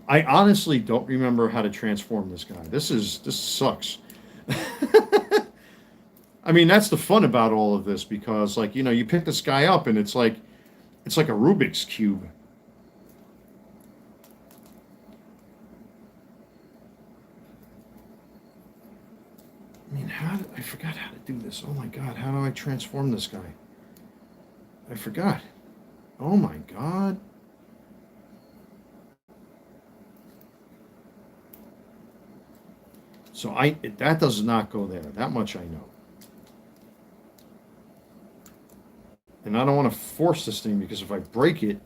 I honestly don't remember how to transform this guy. This sucks. I mean, that's the fun about all of this because, like, you know, you pick this guy up and it's like a Rubik's Cube. I mean, I forgot how to do this. Oh my God, how do I transform this guy? I forgot. Oh my God. So that does not go there. That much I know. And I don't want to force this thing because if I break it.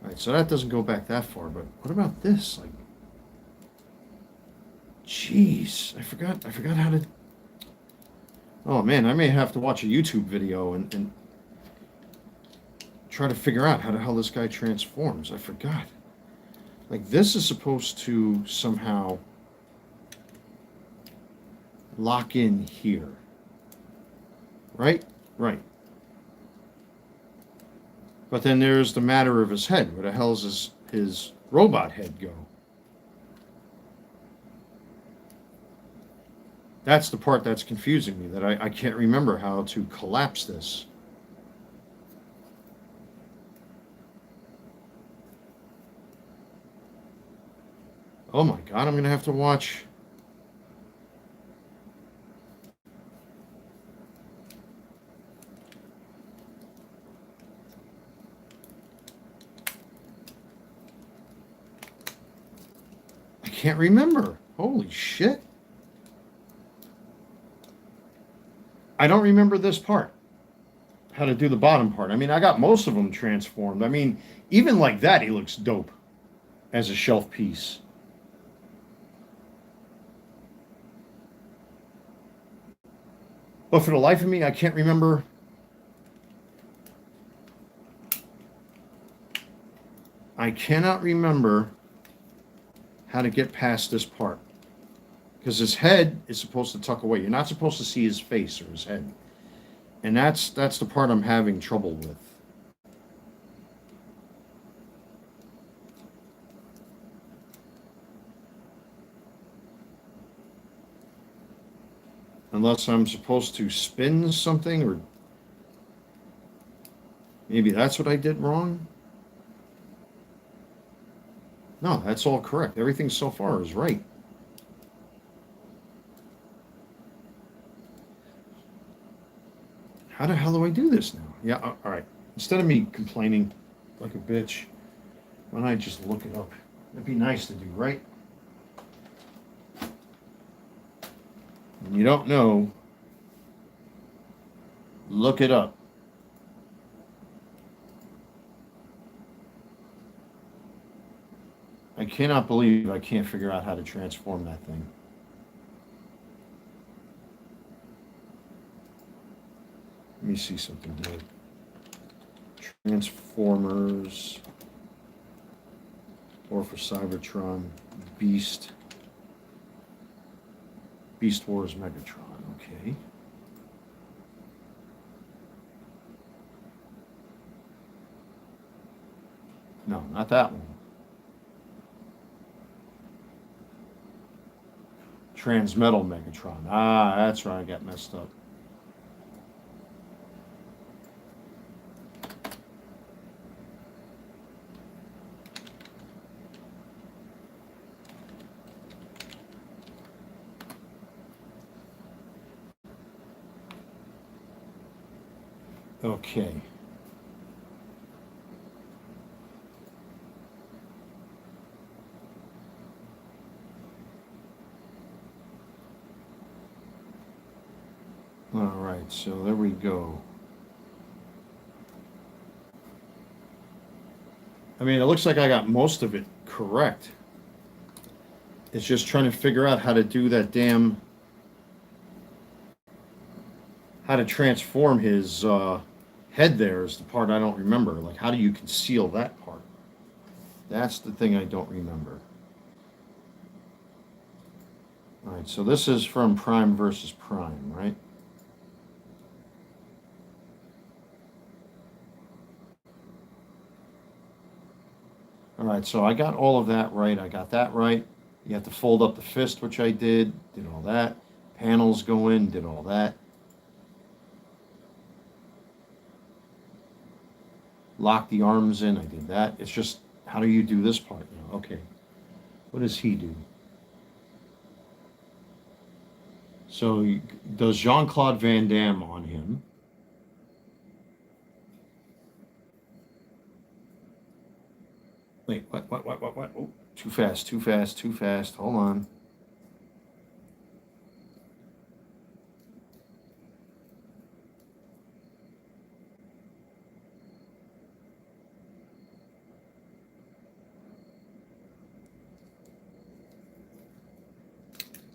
All right, so that doesn't go back that far, but what about this? Like, jeez, I forgot how to. Oh man, I may have to watch a YouTube video and try to figure out how the hell this guy transforms. I forgot. Like, this is supposed to somehow lock in here. Right? Right. But then there's the matter of his head. Where the hell does his robot head go? That's the part that's confusing me, that I can't remember how to collapse this. Oh my God, I'm going to have to watch. I can't remember. Holy shit. I don't remember this part. How to do the bottom part. I mean, I got most of them transformed. I mean, even like that, he looks dope as a shelf piece. But for the life of me, I can't remember. I cannot remember how to get past this part. Because his head is supposed to tuck away. You're not supposed to see his face or his head. And that's the part I'm having trouble with. Unless I'm supposed to spin something, or maybe that's what I did wrong. No, that's all correct. Everything so far is right. How the hell do I do this now? Yeah, all right. Instead of me complaining like a bitch, why don't I just look it up? It'd be nice to do, right? When you don't know, look it up. I cannot believe I can't figure out how to transform that thing. Let me see something here. Transformers. Or for Cybertron. Beast Wars Megatron. Okay. No, not that one. Transmetal Megatron. Ah, that's where I got messed up. Okay. All right, so there we go. I mean, it looks like I got most of it correct. It's just trying to figure out how to do that damn how to transform his head there is the part I don't remember. Like, how do you conceal that part? That's the thing I don't remember. All right, so this is from Prime versus Prime, right? All right, so I got all of that right. I got that right. You have to fold up the fist, which I did all that. Panels go in, did all that. Lock the arms in, I did that. It's just, how do you do this part now? Okay, what does he do? So he does Jean-Claude Van Damme on him. Wait, what? Oh, too fast, too fast, too fast. Hold on.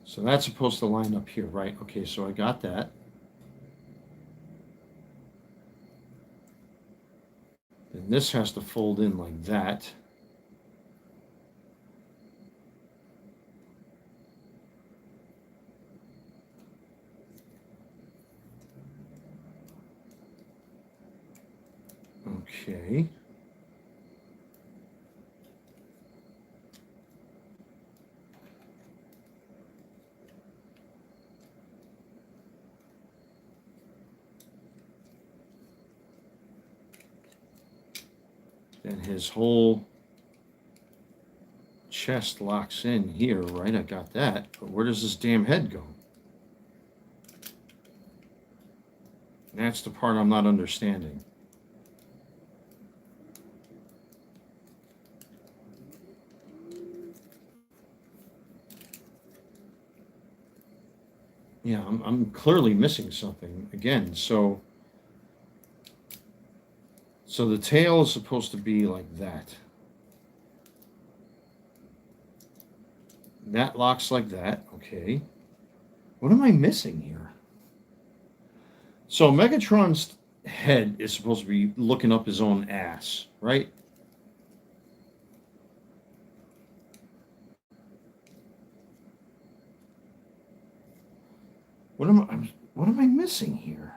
So that's supposed to line up here, right? Okay, so I got that. Then this has to fold in like that. Okay. Then his whole chest locks in here, right? I got that. But where does this damn head go? That's the part I'm not understanding. Yeah, I'm clearly missing something again. So the tail is supposed to be like that. That locks like that. Okay. What am I missing here? So Megatron's head is supposed to be looking up his own ass, right? What am I missing here?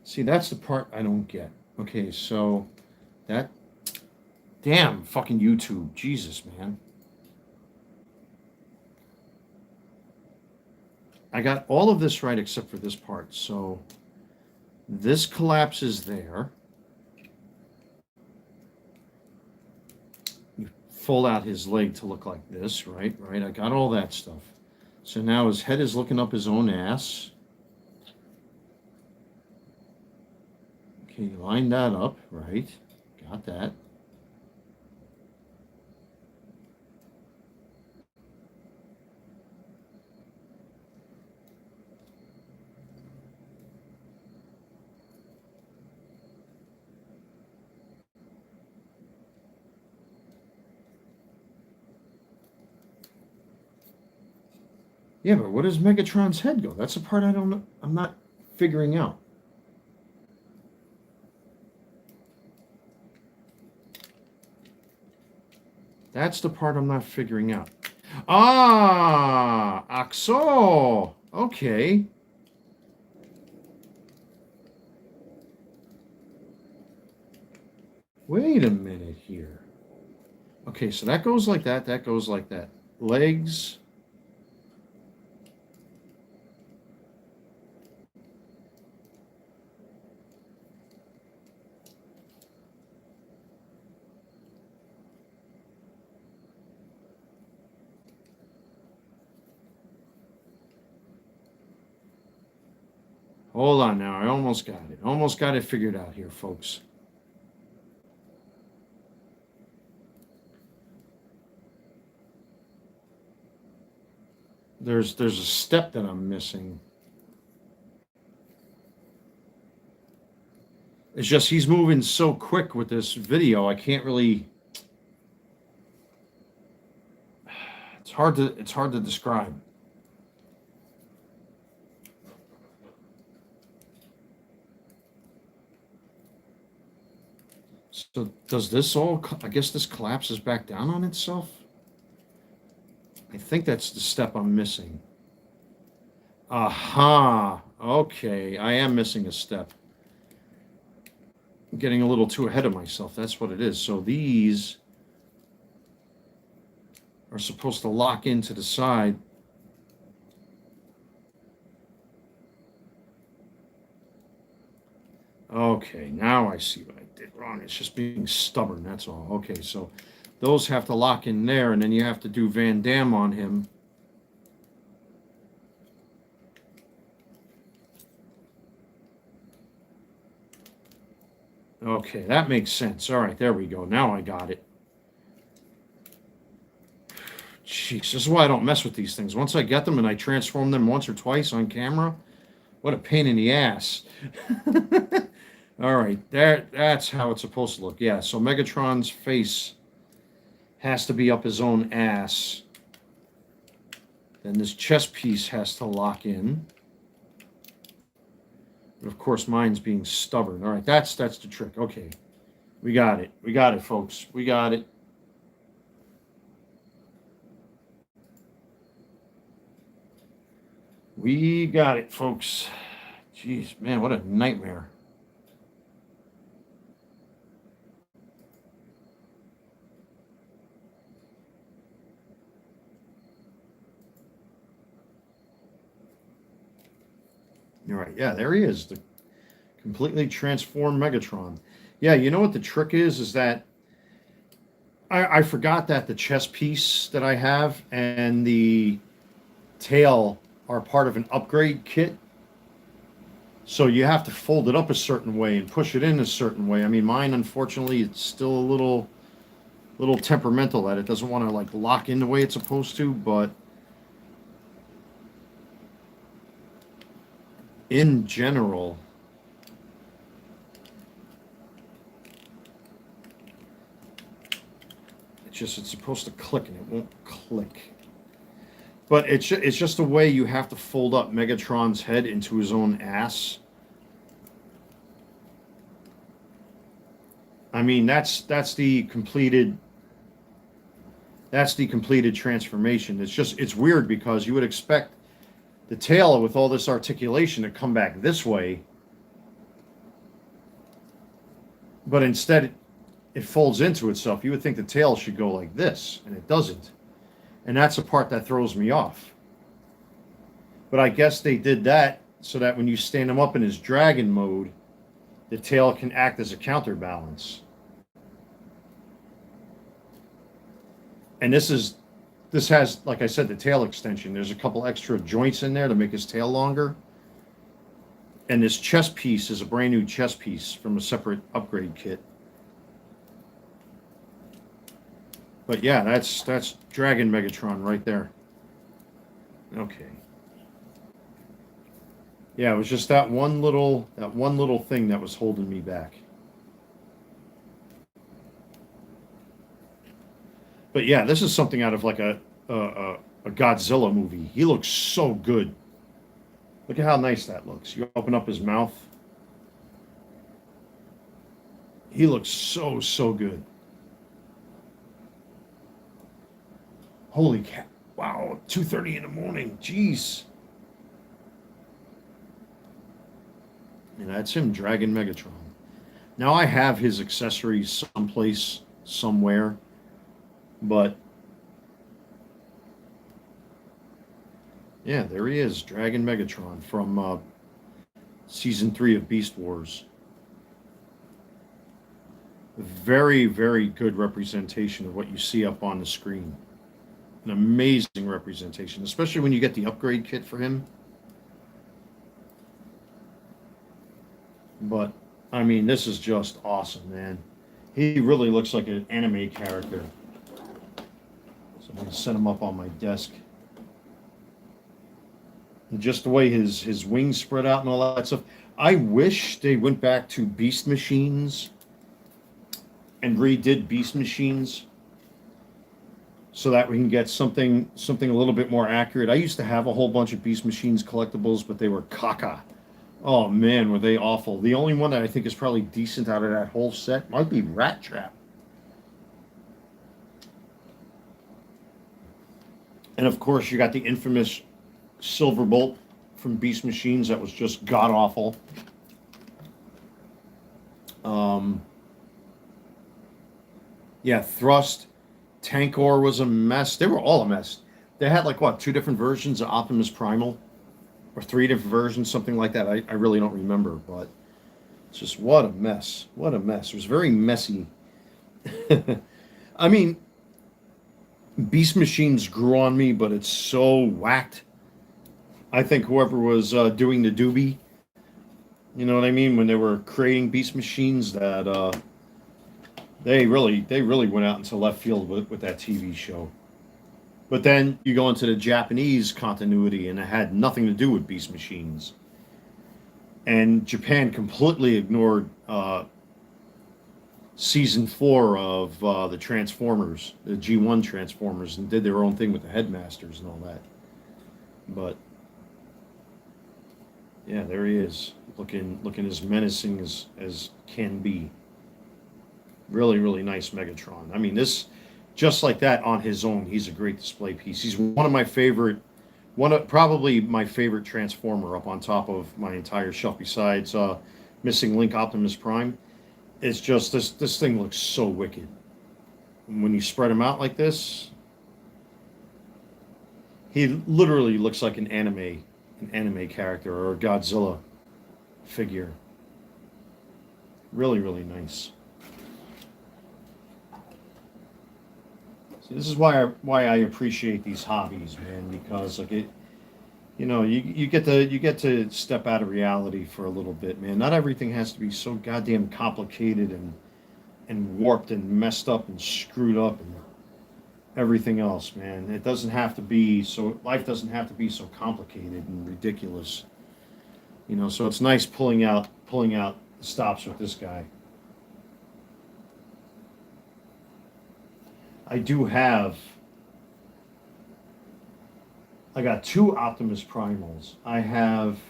See, that's the part I don't get. Okay, so that damn fucking YouTube. Jesus, man. I got all of this right except for this part. So this collapses there. You fold out his leg to look like this, right? Right. I got all that stuff. So now his head is looking up his own ass. Okay, line that up, right? Got that. Yeah, but where does Megatron's head go? That's the part I don't know. I'm not figuring out. That's the part I'm not figuring out. Ah, Axo. Okay. Wait a minute here. Okay, so that goes like that. That goes like that. Legs. Hold on now. I almost got it. Almost got it figured out here, folks. There's a step that I'm missing. It's just he's moving so quick with this video. I can't really. It's hard to describe. So does this all? I guess this collapses back down on itself. I think that's the step I'm missing. Aha. Okay, I am missing a step. I'm getting a little too ahead of myself. That's what it is. So these are supposed to lock into the side. Okay, now I see what I did wrong. It's just being stubborn, that's all. Okay, so those have to lock in there, and then you have to do Van Damme on him. Okay, that makes sense. All right, there we go. Now I got it. Jeez, this is why I don't mess with these things. Once I get them and I transform them once or twice on camera, what a pain in the ass. All right, that's how it's supposed to look. Yeah, so Megatron's face has to be up his own ass. Then this chest piece has to lock in. But of course, mine's being stubborn. All right, that's the trick. Okay, we got it. We got it, folks. We got it. We got it, folks. Jeez, man, what a nightmare. All right, yeah, there he is, the completely transformed Megatron. Yeah, you know what the trick is that I forgot that the chest piece that I have and the tail are part of an upgrade kit. So you have to fold it up a certain way and push it in a certain way. I mean, mine, unfortunately, it's still a little temperamental that it doesn't want to like lock in the way it's supposed to, but in general, it's supposed to click and it won't click. But it's just a way you have to fold up Megatron's head into his own ass. I mean, that's the completed transformation. It's weird because you would expect the tail with all this articulation to come back this way, but instead it folds into itself. You would think the tail should go like this, and it doesn't. And that's the part that throws me off. But I guess they did that so that when you stand him up in his dragon mode, the tail can act as a counterbalance. And this has, like I said, the tail extension. There's a couple extra joints in there to make his tail longer. And this chest piece is a brand new chest piece from a separate upgrade kit. But yeah, that's Dragon Megatron right there. Okay. Yeah, it was just that one little thing that was holding me back. But yeah, this is something out of like a Godzilla movie. He looks so good. Look at how nice that looks. You open up his mouth. He looks so good. Holy cat. Wow, 2:30 in the morning. Jeez. And that's him, Dragon Megatron. Now I have his accessories someplace, somewhere, but yeah, there he is, Dragon Megatron from season 3 of Beast Wars. Very, very good representation of what you see up on the screen. An amazing representation, especially when you get the upgrade kit for him. But, I mean, this is just awesome, man. He really looks like an anime character. So I'm going to set him up on my desk. And just the way his wings spread out and all that stuff. I wish they went back to Beast Machines and redid Beast Machines so that we can get something a little bit more accurate. I used to have a whole bunch of Beast Machines collectibles, but they were caca. Oh man, were they awful. The only one that I think is probably decent out of that whole set might be Rat Trap. And of course, you got the infamous Silverbolt from Beast Machines that was just god awful. Yeah, Thrust, Tankor was a mess. They were all a mess. They had like what, two different versions of Optimus Primal, or three different versions, something like that. I really don't remember, but it's just what a mess. What a mess. It was very messy. I mean, Beast Machines grew on me, but it's so whacked. I think whoever was doing the doobie, you know what I mean, when they were creating Beast Machines, that they really went out into left field with that TV show. But then you go into the Japanese continuity, and it had nothing to do with Beast Machines. And Japan completely ignored season 4 of the Transformers, the G1 Transformers, and did their own thing with the Headmasters and all that. But yeah, there he is, looking as menacing as can be. Really, really nice Megatron. I mean, this, just like that on his own, he's a great display piece. He's one of my favorite, probably my favorite Transformer up on top of my entire shelf. Besides Missing Link Optimus Prime, it's just this thing looks so wicked. And when you spread him out like this, he literally looks like an anime character or a Godzilla figure. Really, really nice. So this is why I appreciate these hobbies, man, because like it, you get to step out of reality for a little bit, man. Not everything has to be so goddamn complicated and warped and messed up and screwed up and everything else, man. It doesn't have to be so. Life doesn't have to be so complicated and ridiculous, So it's nice pulling out the stops with this guy. I got two Optimus Primals. I have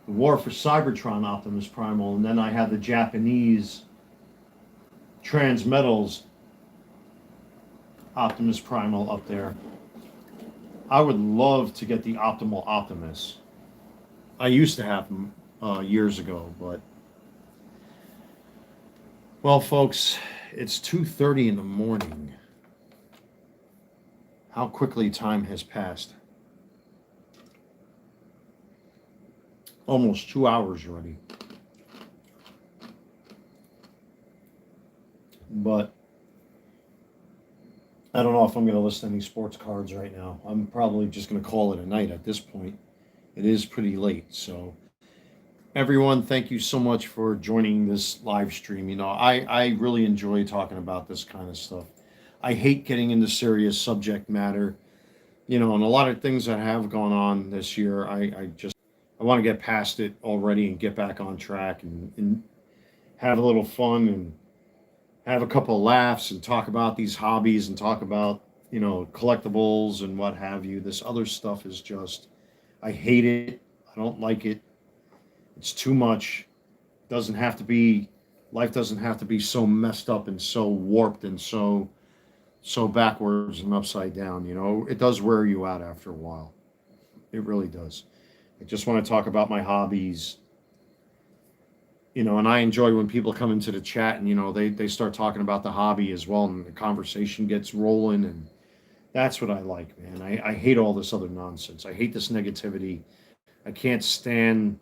the War for Cybertron Optimus Primal, and then I have the Japanese Transmetals Optimus Primal up there. I would love to get the Optimal Optimus. I used to have them years ago, but well, folks, it's 2:30 in the morning. How quickly time has passed. Almost 2 hours already. But I don't know if I'm going to list any sports cards right now. I'm probably just going to call it a night at this point. It is pretty late, so everyone, thank you so much for joining this live stream. I really enjoy talking about this kind of stuff. I hate getting into serious subject matter, and a lot of things that have gone on this year, I want to get past it already and get back on track and have a little fun and have a couple of laughs and talk about these hobbies and talk about, collectibles and what have you. This other stuff is just, I hate it. I don't like it. It's too much. Doesn't have to be, life doesn't have to be so messed up and so warped and so backwards and upside down. It does wear you out after a while. It really does. I just want to talk about my hobbies, and I enjoy when people come into the chat and, they start talking about the hobby as well, and the conversation gets rolling, and that's what I like, man. I hate all this other nonsense. I hate this negativity. I can't stand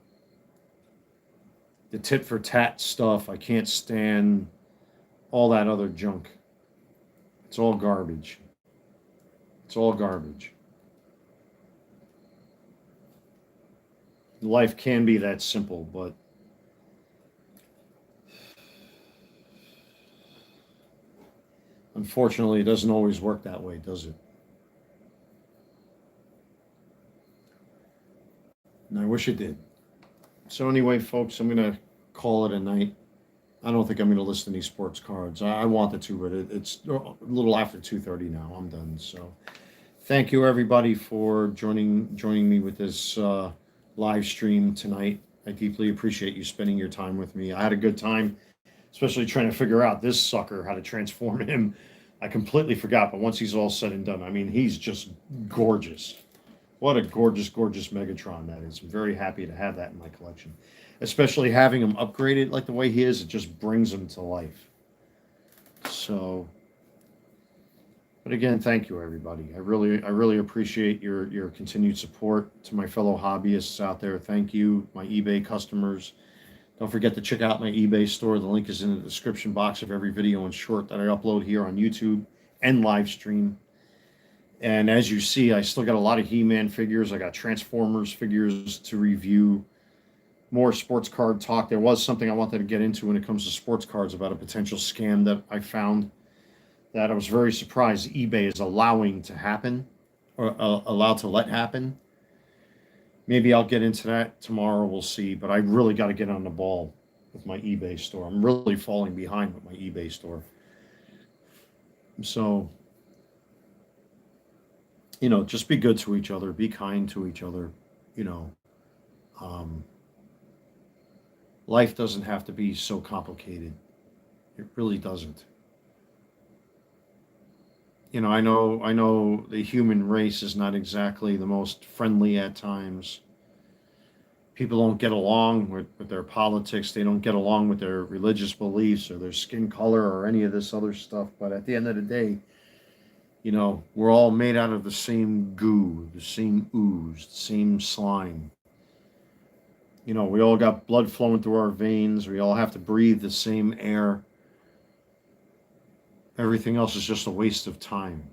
the tit for tat stuff. I can't stand all that other junk. It's all garbage. It's all garbage. Life can be that simple, but unfortunately, it doesn't always work that way, does it? And I wish it did. So anyway, folks, I'm gonna call it a night. I don't think I'm gonna list any sports cards. I wanted to, but it's a little after 2:30 now. I'm done. So thank you everybody for joining me with this live stream tonight. I deeply appreciate you spending your time with me. I had a good time, especially trying to figure out this sucker, how to transform him. I completely forgot, but once he's all said and done, I mean, he's just gorgeous. What a gorgeous, gorgeous Megatron that is. I'm very happy to have that in my collection. Especially having him upgraded like the way he is, it just brings him to life. So, but again, thank you everybody. I really appreciate your continued support. To my fellow hobbyists out there, thank you. My eBay customers, don't forget to check out my eBay store. The link is in the description box of every video and short that I upload here on YouTube and live stream. And as you see, I still got a lot of He-Man figures. I got Transformers figures to review. More sports card talk. There was something I wanted to get into when it comes to sports cards about a potential scam that I found that I was very surprised eBay is allowing to happen, or allowed to let happen. Maybe I'll get into that tomorrow. We'll see. But I really got to get on the ball with my eBay store. I'm really falling behind with my eBay store. So, just be good to each other. Be kind to each other. Life doesn't have to be so complicated. It really doesn't. I know the human race is not exactly the most friendly at times. People don't get along with their politics. They don't get along with their religious beliefs or their skin color or any of this other stuff. But at the end of the day, we're all made out of the same goo, the same ooze, the same slime. We all got blood flowing through our veins. We all have to breathe the same air. Everything else is just a waste of time.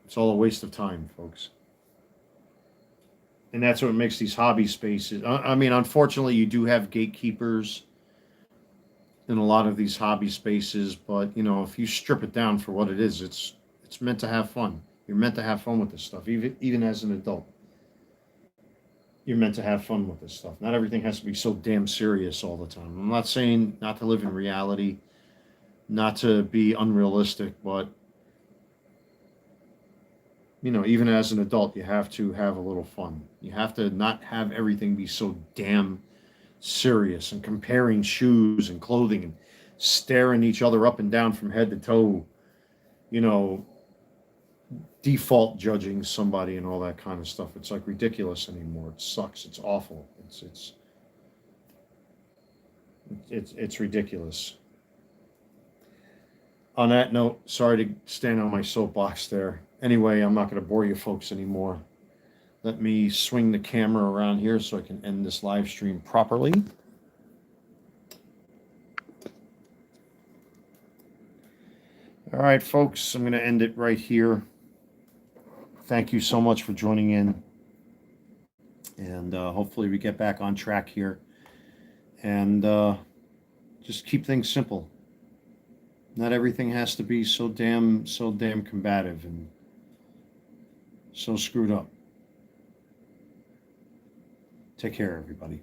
It's all a waste of time, folks. And that's what makes these hobby spaces. I mean, unfortunately, you do have gatekeepers in a lot of these hobby spaces, but if you strip it down for what it is, it's meant to have fun. You're meant to have fun with this stuff, even as an adult. You're meant to have fun with this stuff. Not everything has to be so damn serious all the time. I'm not saying not to live in reality, not to be unrealistic, but even as an adult, you have to have a little fun. You have to not have everything be so damn serious and comparing shoes and clothing and staring each other up and down from head to toe, default judging somebody and all that kind of stuff. It's like ridiculous anymore. It sucks. It's awful. It's ridiculous. On that note, sorry to stand on my soapbox there. Anyway, I'm not going to bore you folks anymore. Let me swing the camera around here so I can end this live stream properly. All right, folks, I'm going to end it right here. Thank you so much for joining in. And hopefully we get back on track here. And just keep things simple. Not everything has to be so damn combative and so screwed up. Take care, everybody.